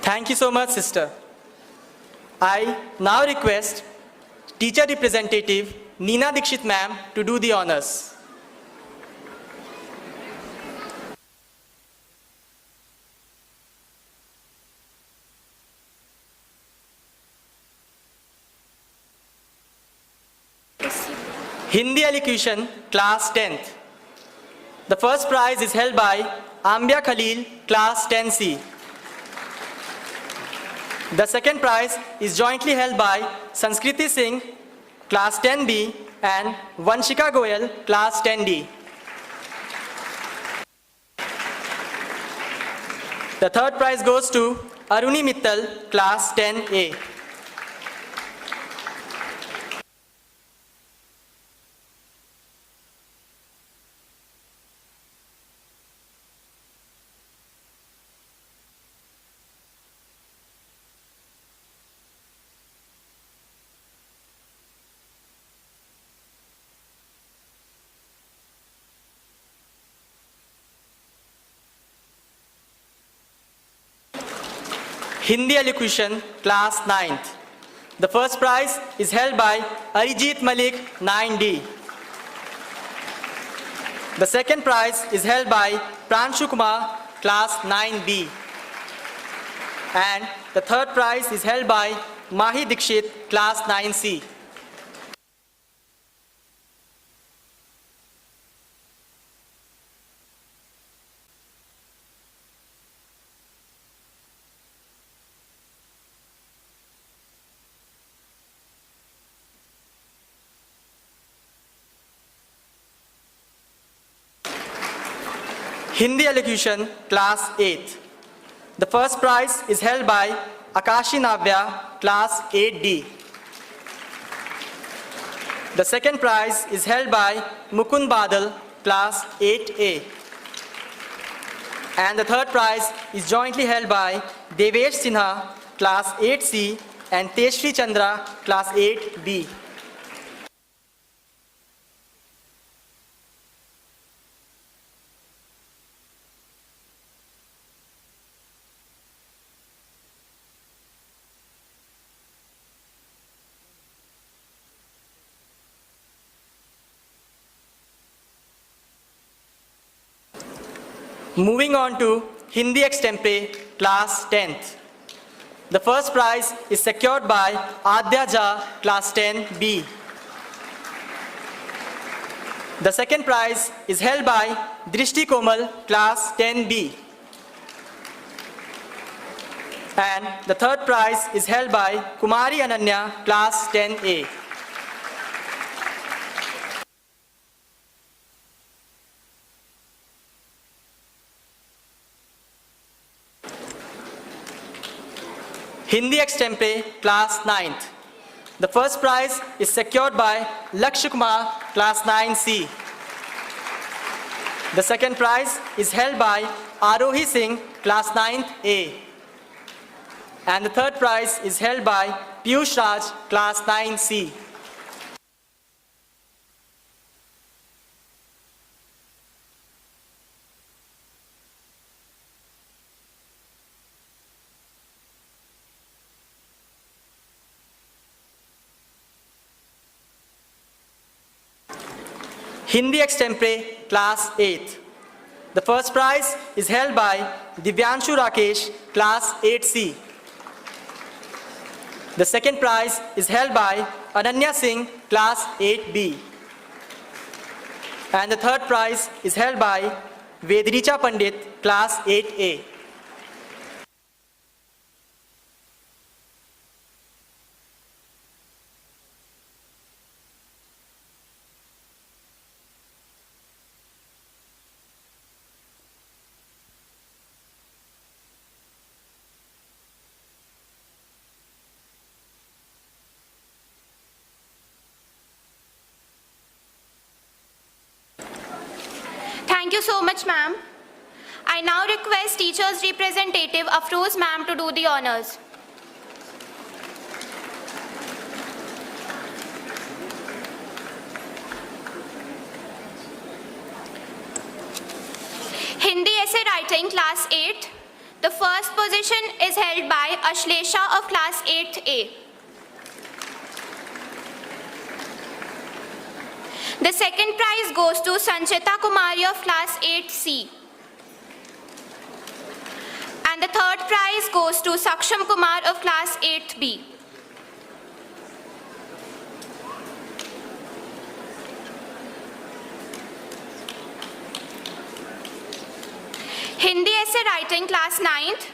Thank you so much, sister. I now request teacher representative Neena Dikshit ma'am to do the honors. Hindi elocution, class 10th. The first prize is held by Ambia Khalil, class 10C. The second prize is jointly held by Sanskriti Singh, class 10B, and Vanshika Goyal, class 10D. The third prize goes to Aruni Mittal, class 10A. Hindi Elocution, class 9th. The first prize is held by Arijit Malik, 9D. The second prize is held by Pranshu Kumar, class 9B. And the third prize is held by Mahi Dikshit, class 9C. Hindi Elocution, class 8th. The first prize is held by Akashi Navya, class 8D. The second prize is held by Mukund Badal, class 8A. And the third prize is jointly held by Devesh Sinha, class 8C, and Teshri Chandra, class 8B. Moving on to Hindi Extempore, class 10th. The first prize is secured by Adya Jha, class 10B. The second prize is held by Drishti Komal, class 10B. And the third prize is held by Kumari Ananya, class 10A. Hindi Extempore, class 9th. The first prize is secured by Lakshya Kumar, class 9C. The second prize is held by Arohi Singh, class 9A. And the third prize is held by Piyush Raj, class 9C. Hindi Extempore, class 8th. The first prize is held by Divyanshu Rakesh, class 8C. The second prize is held by Ananya Singh, class 8B. And the third prize is held by Vedricha Pandit, class 8A. Thank you so much, ma'am. I now request teacher's representative Afroz ma'am to do the honors. Hindi essay writing, class 8. The first position is held by Ashlesha of class 8A. The second prize goes to Sanchita Kumari of class 8C. And the third prize goes to Saksham Kumar of class 8B. Hindi essay writing, class 9th.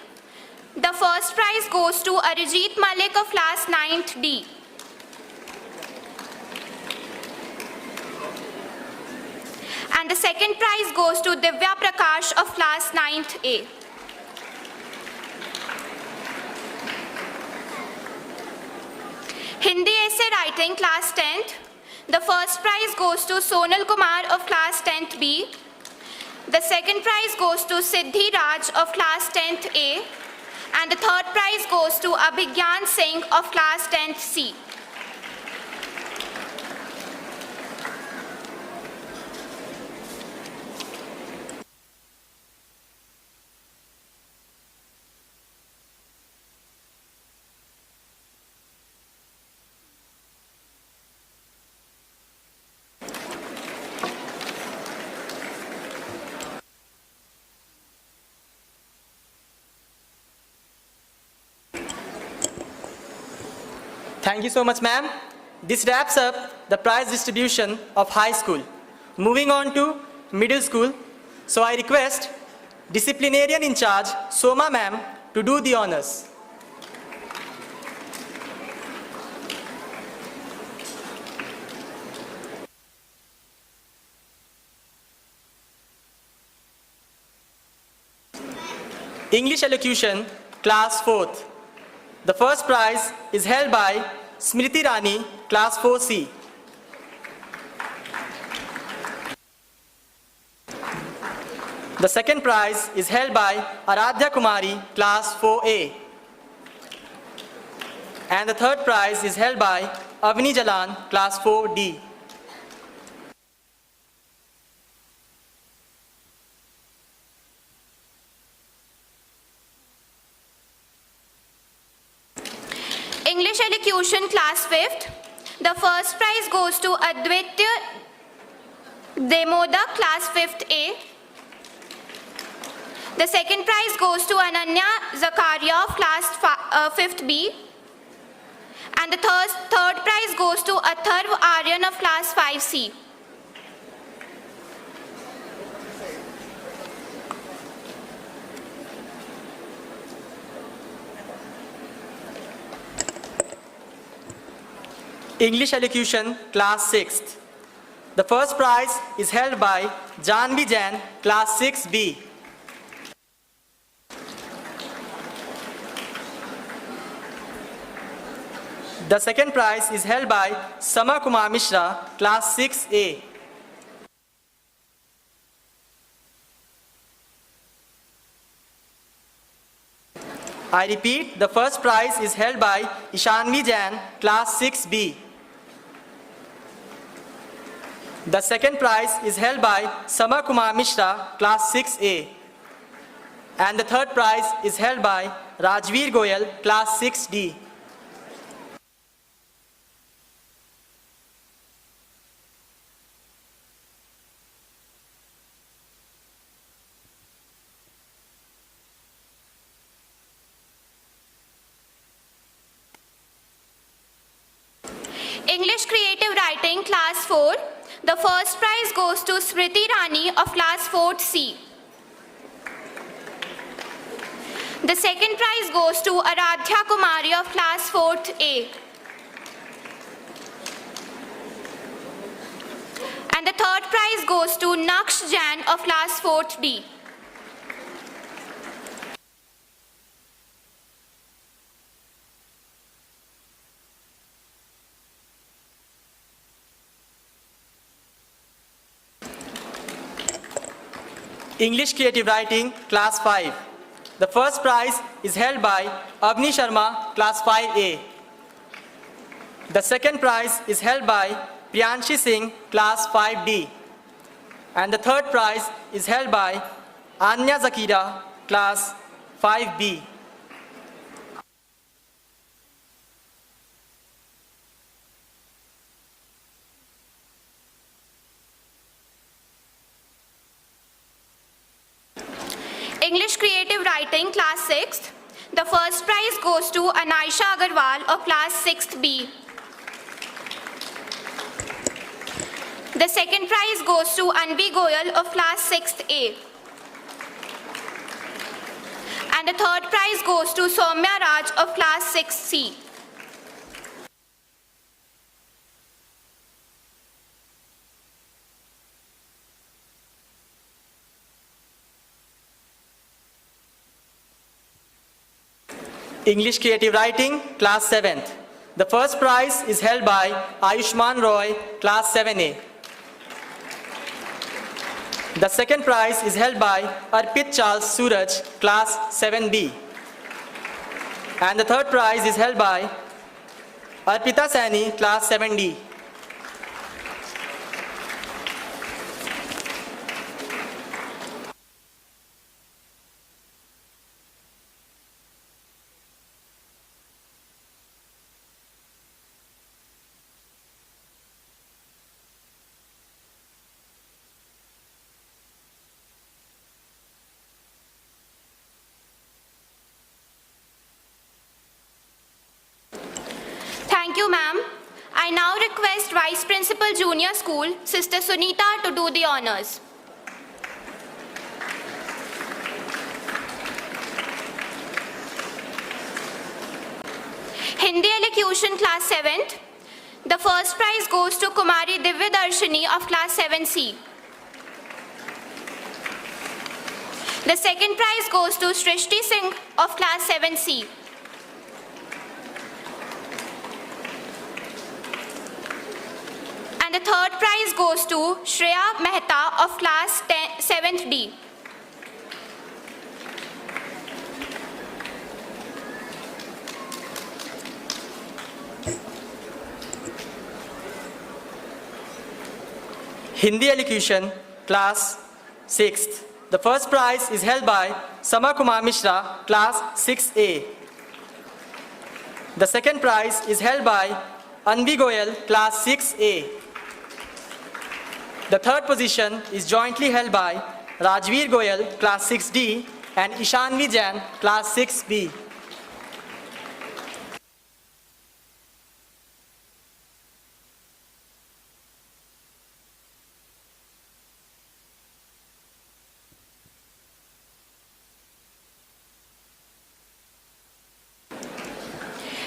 The first prize goes to Arijit Malik of class 9th D. And the second prize goes to Divya Prakash of class 9th A. Hindi essay writing class 10th. The first prize goes to Sonal Kumar of class 10th B. The second prize goes to Siddhi Raj of class 10th A. And the third prize goes to Abhigyan Singh of class 10th C. Thank you so much, ma'am. This wraps up the prize distribution of high school. Moving on to middle school. So I request disciplinarian in charge, Soma ma'am, to do the honors. English elocution, class 4th. The first prize is held by Smriti Rani, class 4C. The second prize is held by Aradhya Kumari, class 4A. And the third prize is held by Avni Jalan, class 4D. English elocution class 5th. The first prize goes to Advaitya Demoda, class 5th A. The second prize goes to Ananya Zakaria of class 5th B. And the third prize goes to Atharv Aryan of class 5C. English elocution, class 6th. The first prize is held by Janvi Jain, class 6B. The second prize is held by Sama Kumar Mishra, class 6A. I repeat, the first prize is held by Ishanvi Jain, class 6B. The second prize is held by Sama Kumar Mishra, class 6A. And the third prize is held by Rajveer Goyal, class 6D. English creative writing class 4. The first prize goes to Smriti Rani of class 4th C. The second prize goes to Aradhya Kumari of class 4th A. And the third prize goes to Naksh Jain of class 4th D. English creative writing, class 5. The first prize is held by Avni Sharma, class 5A. The second prize is held by Priyanshi Singh, class 5D. And the third prize is held by Anya Zakira, class 5B. English creative writing class 6th. The first prize goes to Anaisha Agarwal of class 6th B. The second prize goes to Anvi Goyal of class 6th A. And the third prize goes to Soumya Raj of class 6th C. English creative writing, class 7th. The first prize is held by Ayushman Roy, Class 7A. The second prize is held by Arpit Charles Suraj, Class 7B. And the third prize is held by Arpita Sani, Class 7D. Thank you, ma'am. I now request Vice Principal Junior School, Sister Sunita, to do the honors. Hindi Elocution, Class 7th. The first prize goes to Kumari Divya Darshini of Class 7C. The second prize goes to Srishti Singh of Class 7C. And the third prize goes to Shreya Mehta of Class 7th D. Hindi Elocution, Class 6th. The first prize is held by Samar Kumar Mishra, Class 6A. The second prize is held by Anvi Goyal, Class 6A. The third position is jointly held by Rajveer Goyal, Class 6D, and Ishanvi Jain, Class 6B.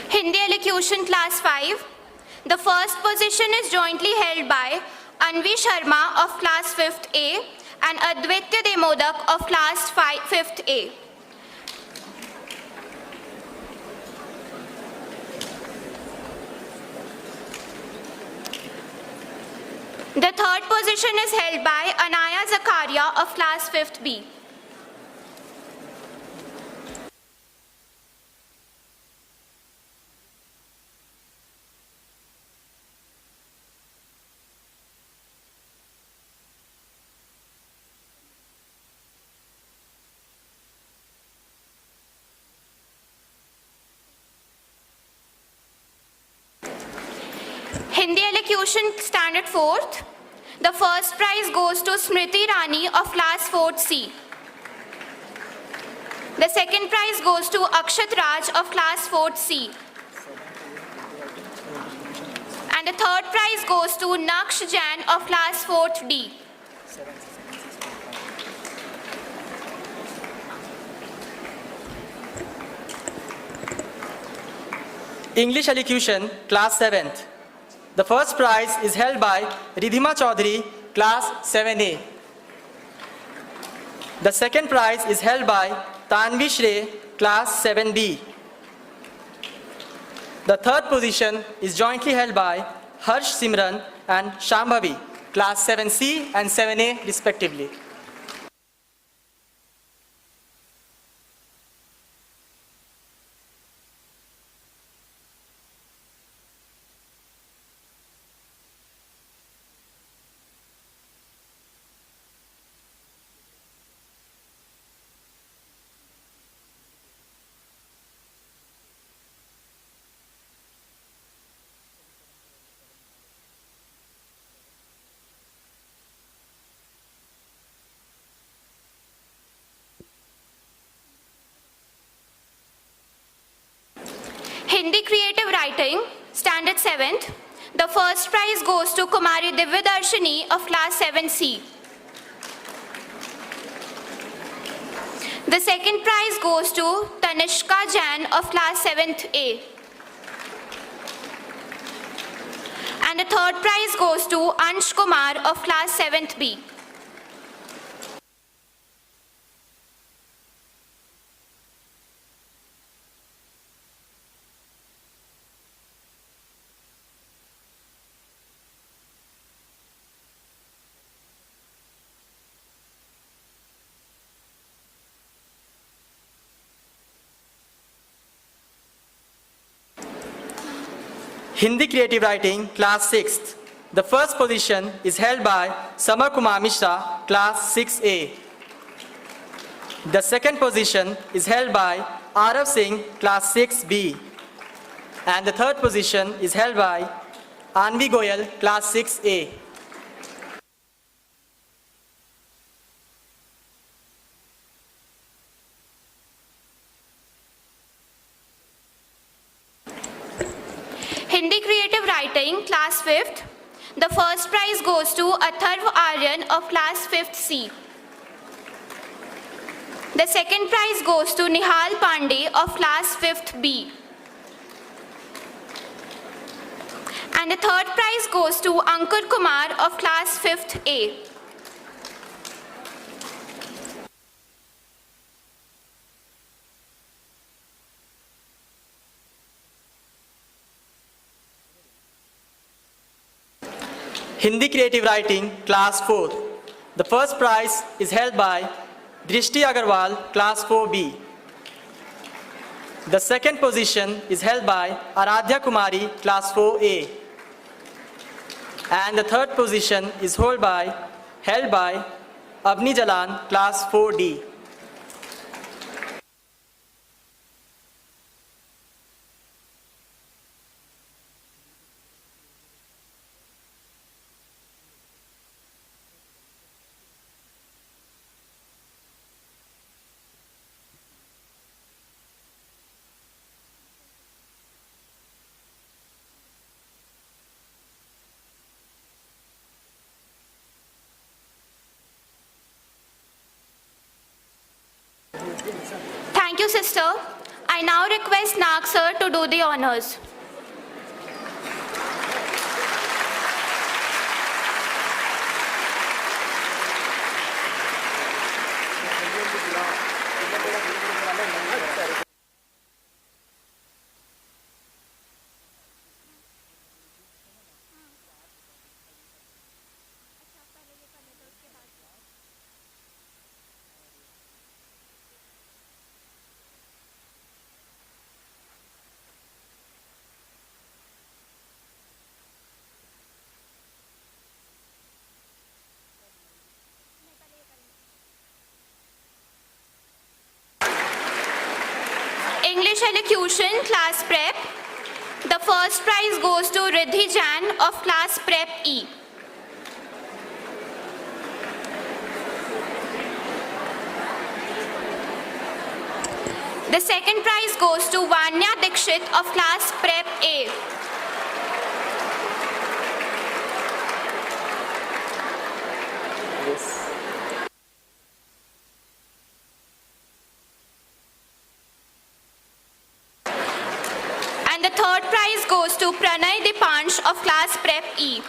Hindi Elocution, Class 5. The first position is jointly held by Anvi Sharma of Class 5th A and Advaitya Demodak of Class 5th A. The third position is held by Anaya Zakaria of Class 5th B. Hindi Elocution, Standard 4th. The first prize goes to Smriti Rani of Class 4th C. The second prize goes to Akshat Raj of Class 4th C. And the third prize goes to Naksh Jain of Class 4th D. English Elocution, Class 7th. The first prize is held by Ridhima Chaudhary, Class 7A. The second prize is held by Tanvi Shrey, Class 7B. The third position is jointly held by Harsh Simran and Shambhavi, Class 7C and 7A respectively. Hindi Creative Writing, Standard 7th. The first prize goes to Kumari Divya Darshini of Class 7C. The second prize goes to Tanishka Jain of Class 7th A. And the third prize goes to Ansh Kumar of Class 7th B. Hindi Creative Writing, Class 6th. The first position is held by Samar Kumar Mishra, Class 6A. The second position is held by Arav Singh, Class 6B. And the third position is held by Anvi Goyal, Class 6A. Hindi Creative Writing, Class 5th. The first prize goes to Atharv Aryan of Class 5th C. The second prize goes to Nihal Pandey of Class 5th B. And the third prize goes to Ankur Kumar of Class 5th A. Hindi Creative Writing, Class 4. The first prize is held by Drishti Agarwal, Class 4B. The second position is held by Aradhya Kumari, Class 4A. And the third position is held by Avni Jalan, Class 4D. Thank you, sister. I now request Nag sir to do the honors. English Elocution, Class Prep. The first prize goes to Riddhi Jan of Class Prep E. The second prize goes to Vanya Dikshit of Class Prep A. And the third prize goes to Pranay Dipansh of Class Prep E.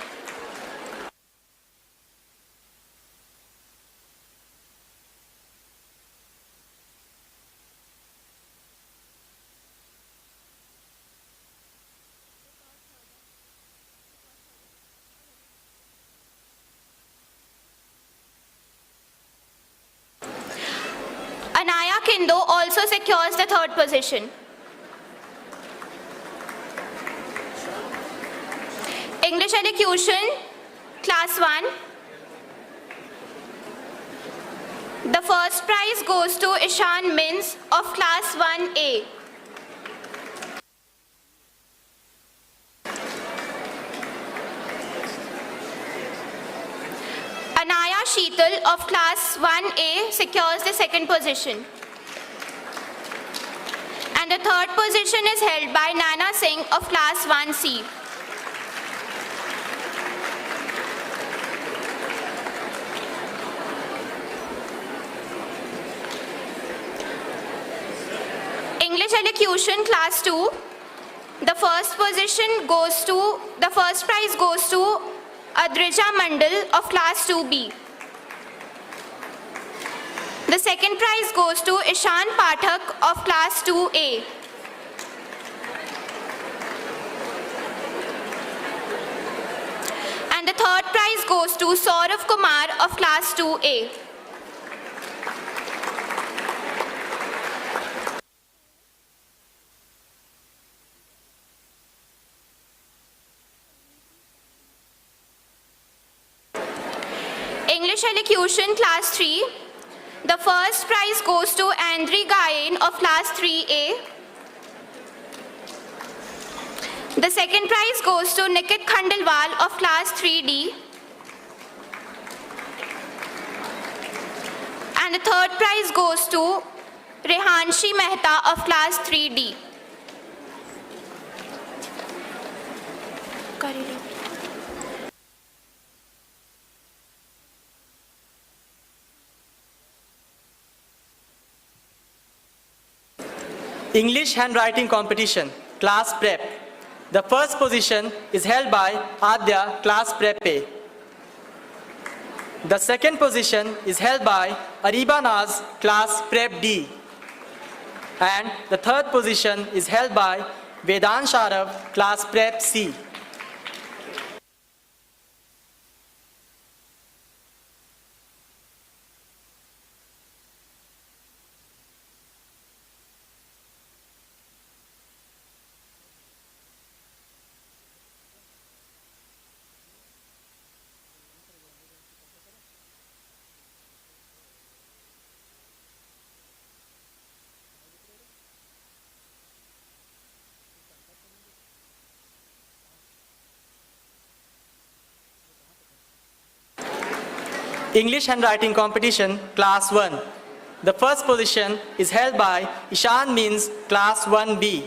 Anaya Kindo also secures the third position. English Elocution, Class 1. The first prize goes to Ishan Mins of Class 1A. Anaya Sheetal of Class 1A secures the second position. And the third position is held by Nana Singh of Class 1C. English Elocution, Class 2. The first prize goes to Adrija Mandal of Class 2B. The second prize goes to Ishan Pathak of Class 2A. And the third prize goes to Saurav Kumar of Class 2A. English Elocution Class 3. The first prize goes to Andri Gayen of Class 3A. The second prize goes to Nikit Khandelwal of Class 3D. And the third prize goes to Rehanshi Mehta of Class 3D. English handwriting competition, class prep. The first position is held by Adya, class prep A. The second position is held by Ariba Naz, class prep D. And the third position is held by Vedant Sharav, class prep C. English handwriting competition, class 1. The first position is held by Ishan Means, class 1B.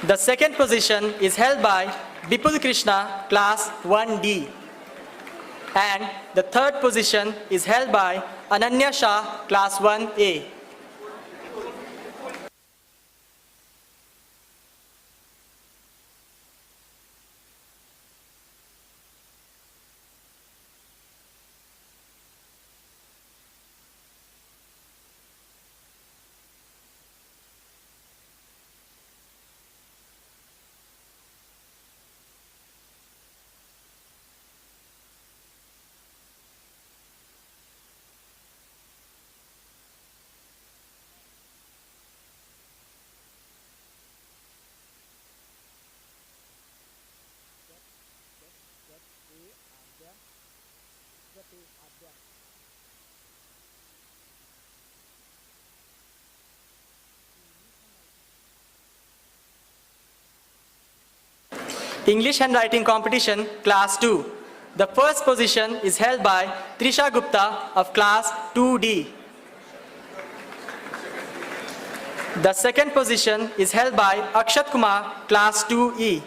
The second position is held by Bipul Krishna, class 1D. And the third position is held by Ananya Shah, class 1A. English handwriting competition, class 2. The first position is held by Trisha Gupta of class 2D. The second position is held by Akshat Kumar, class 2E.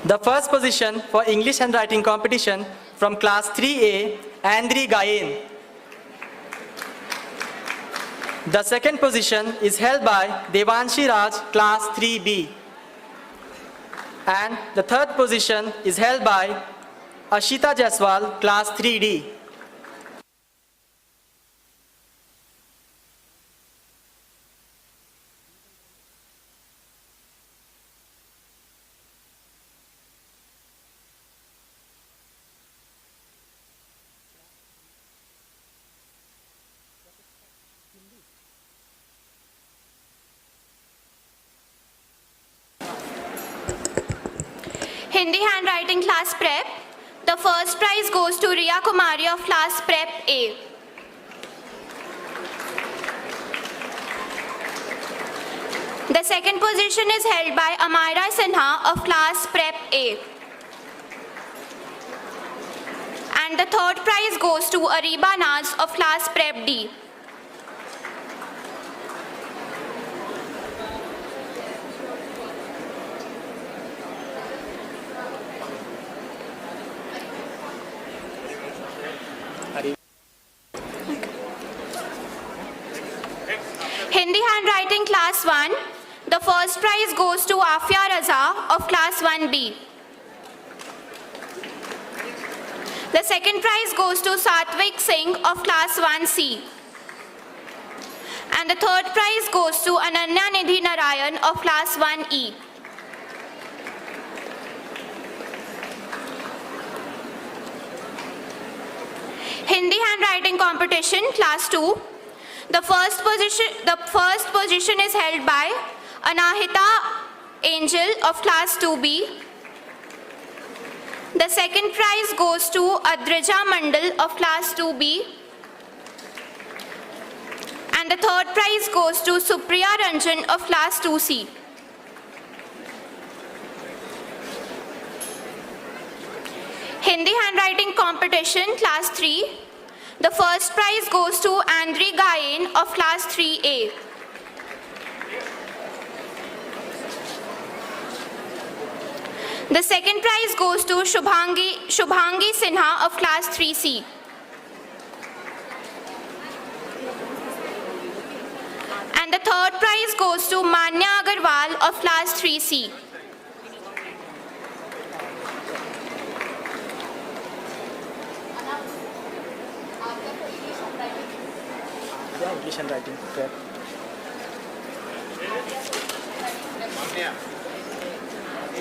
The first position for English handwriting competition from class 3A, Andri Gayen. The second position is held by Devanshi Raj, class 3B. And the third position is held by Ashita Jaiswal, class 3D. Hindi handwriting class prep. The first prize goes to Riya Kumari of class prep A. The second position is held by Amira Sinha of class prep A. And the third prize goes to Ariba Naz of class prep D. Hindi handwriting class 1. The first prize goes to Afia Raza of class 1B. The second prize goes to Satvik Singh of class 1C. And the third prize goes to Ananya Nidhi Narayan of Class 1E. Hindi handwriting competition, Class 2. The first position is held by Anahita Angel of Class 2B. The second prize goes to Adrija Mandal of Class 2B. And the third prize goes to Supriya Ranjan of Class 2C. Hindi handwriting competition, Class 3. The first prize goes to Andri Gayen of Class 3A. The second prize goes to Shubhangi Sinha of Class 3C. And the third prize goes to Manya Agarwal of Class 3C. English handwriting prep.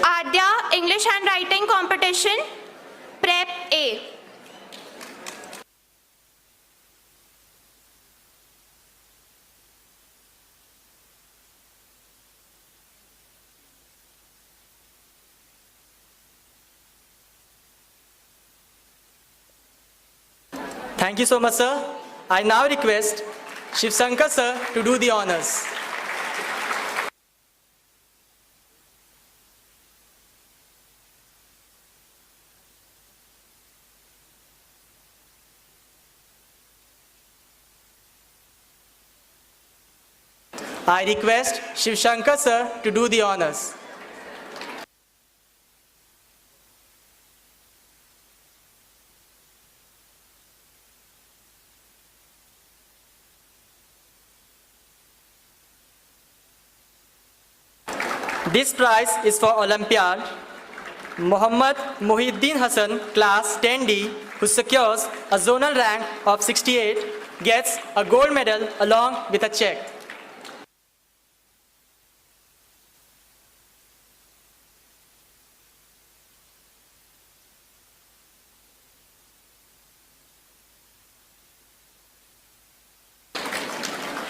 Adya English handwriting competition, Prep A. Thank you so much, sir. I now request Shiv Shankar sir to do the honors. I request Shiv Shankar sir to do the honors. This prize is for Olympiad Muhammad Muhyiddin Hassan, Class 10D, who secures a zonal rank of 68, gets a gold medal along with a check.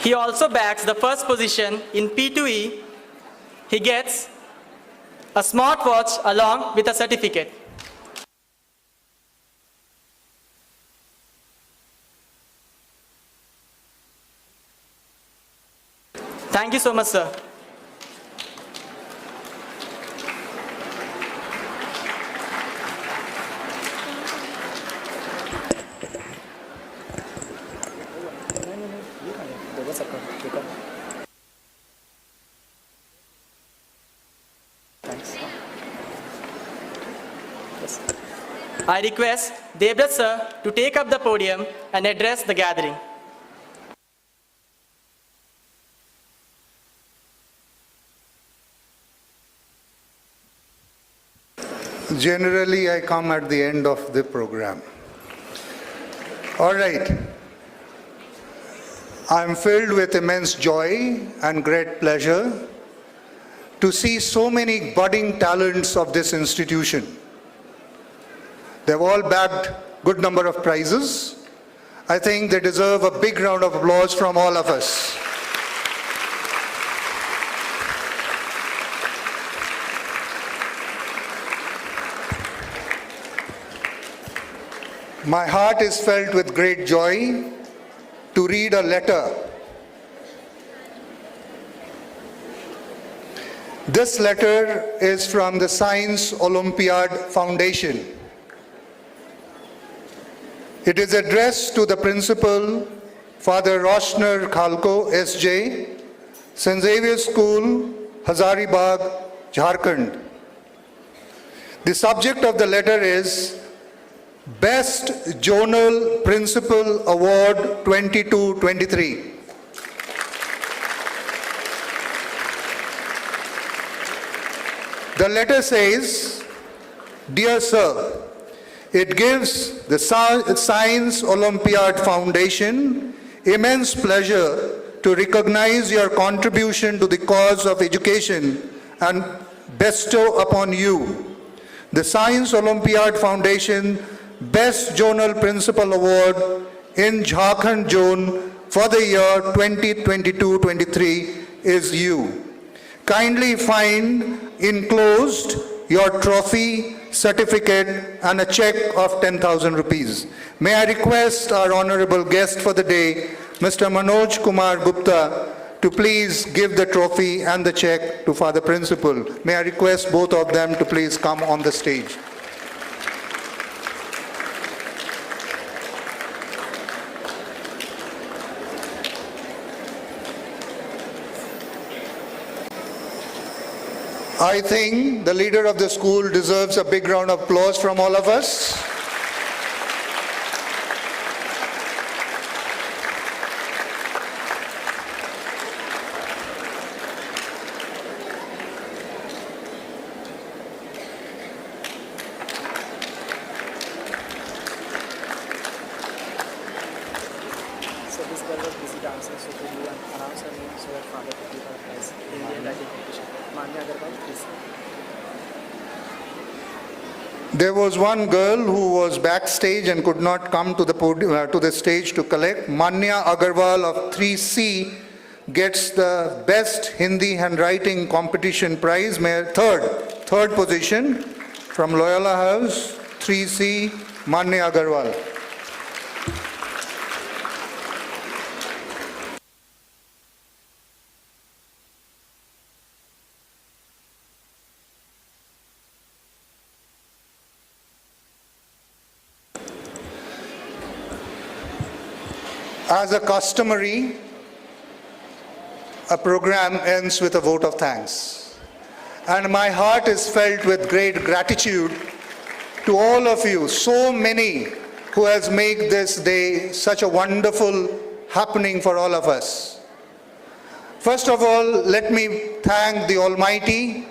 He also bags the first position in P2E. He gets a smartwatch along with a certificate. Thank you so much, sir. I request Devrat sir to take up the podium and address the gathering. Generally, I come at the end of the program. All right. I'm filled with immense joy and great pleasure to see so many budding talents of this institution. They've all bagged good number of prizes. I think they deserve a big round of applause from all of us. My heart is filled with great joy to read a letter. This letter is from the Science Olympiad Foundation. It is addressed to the principal, Father Roshner Khalko, SJ, St. Xavier School, Hazaribagh, Jharkhand. The subject of the letter is Best Zonal Principal Award 22-23. The letter says, Dear Sir, it gives the Science Olympiad Foundation immense pleasure to recognize your contribution to the cause of education and bestow upon you the Science Olympiad Foundation Best Zonal Principal Award in Jharkhand Zone for the year 2022-23 is you. Kindly find enclosed your trophy, certificate and a check of 10,000 rupees. May I request our honorable guest for the day, Mr. Manoj Kumar Gupta, to please give the trophy and the check to Father Principal. May I request both of them to please come on the stage. I think the leader of the school deserves a big round of applause from all of us. So this girl was busy dancing, so could you announce her name so that Father could give her prize in Indian writing competition? Manya Agarwal, please. There was one girl who was backstage and could not come to the podium, to the stage to collect. Manya Agarwal of 3C gets the best Hindi handwriting competition prize, third position from Loyola House, 3C, Manya Agarwal. As a customary, a program ends with a vote of thanks. And my heart is filled with great gratitude to all of you, so many who has made this day such a wonderful happening for all of us. First of all, let me thank the Almighty,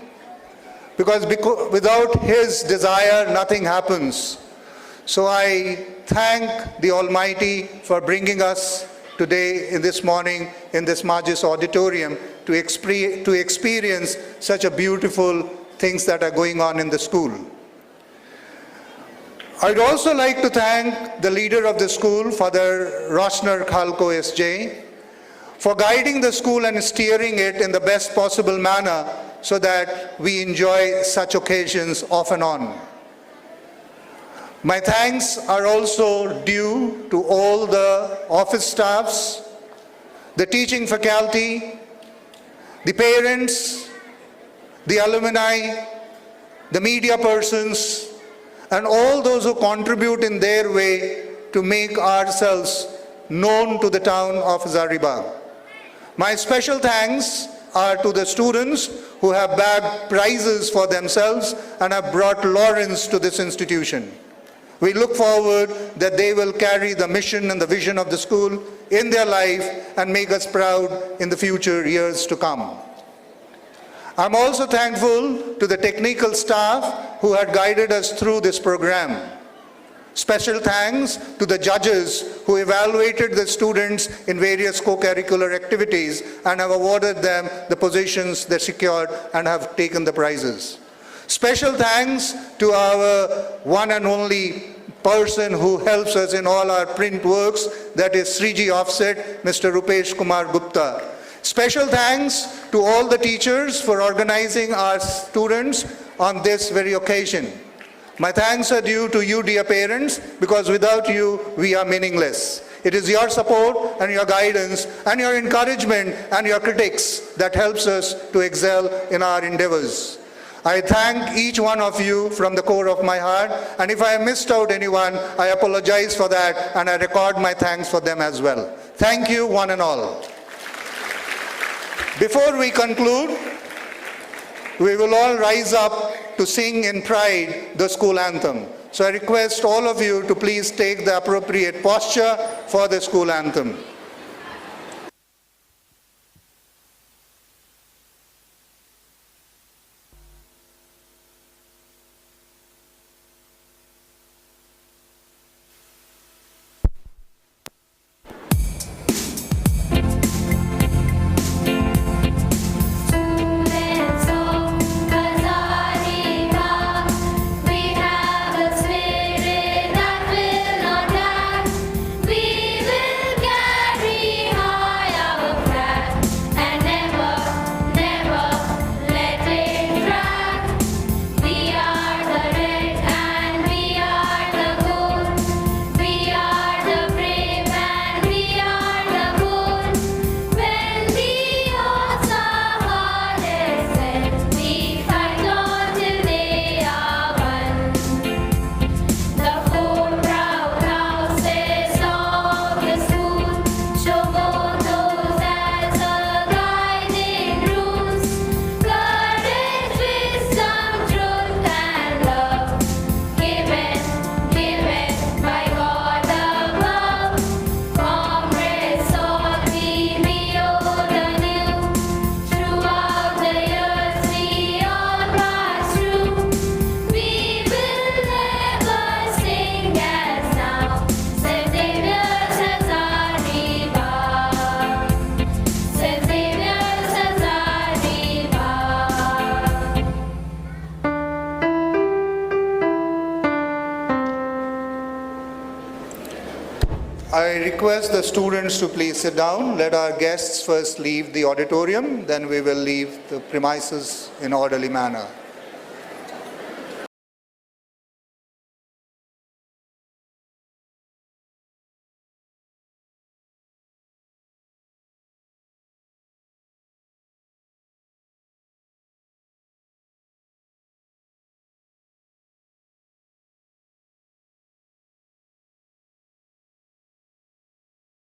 because without His desire, nothing happens. So I thank the Almighty for bringing us today, in this morning, in this Majlis auditorium to experience such a beautiful things that are going on in the school. I'd also like to thank the leader of the school, Father Roshner Khalko SJ, for guiding the school and steering it in the best possible manner so that we enjoy such occasions off and on. My thanks are also due to all the office staffs, the teaching faculty, the parents, the alumni, the media persons, and all those who contribute in their way to make ourselves known to the town of Hazaribagh. My special thanks are to the students who have bagged prizes for themselves and have brought laurels to this institution. We look forward that they will carry the mission and the vision of the school in their life and make us proud in the future years to come. I'm also thankful to the technical staff who had guided us through this program. Special thanks to the judges who evaluated the students in various co-curricular activities and have awarded them the positions they secured and have taken the prizes. Special thanks to our one and only person who helps us in all our print works, that is Sriji Offset, Mr. Rupesh Kumar Gupta. Special thanks to all the teachers for organizing our students on this very occasion. My thanks are due to you, dear parents, because without you, we are meaningless. It is your support and your guidance and your encouragement and your critics that helps us to excel in our endeavors. I thank each one of you from the core of my heart, and if I have missed out anyone, I apologize for that, and I record my thanks for them as well. Thank you, one and all. Before we conclude, we will all rise up to sing in pride the school anthem. So I request all of you to please take the appropriate posture for the school anthem. request the students to please sit down. Let our guests first leave the auditorium, then we will leave the premises in orderly manner.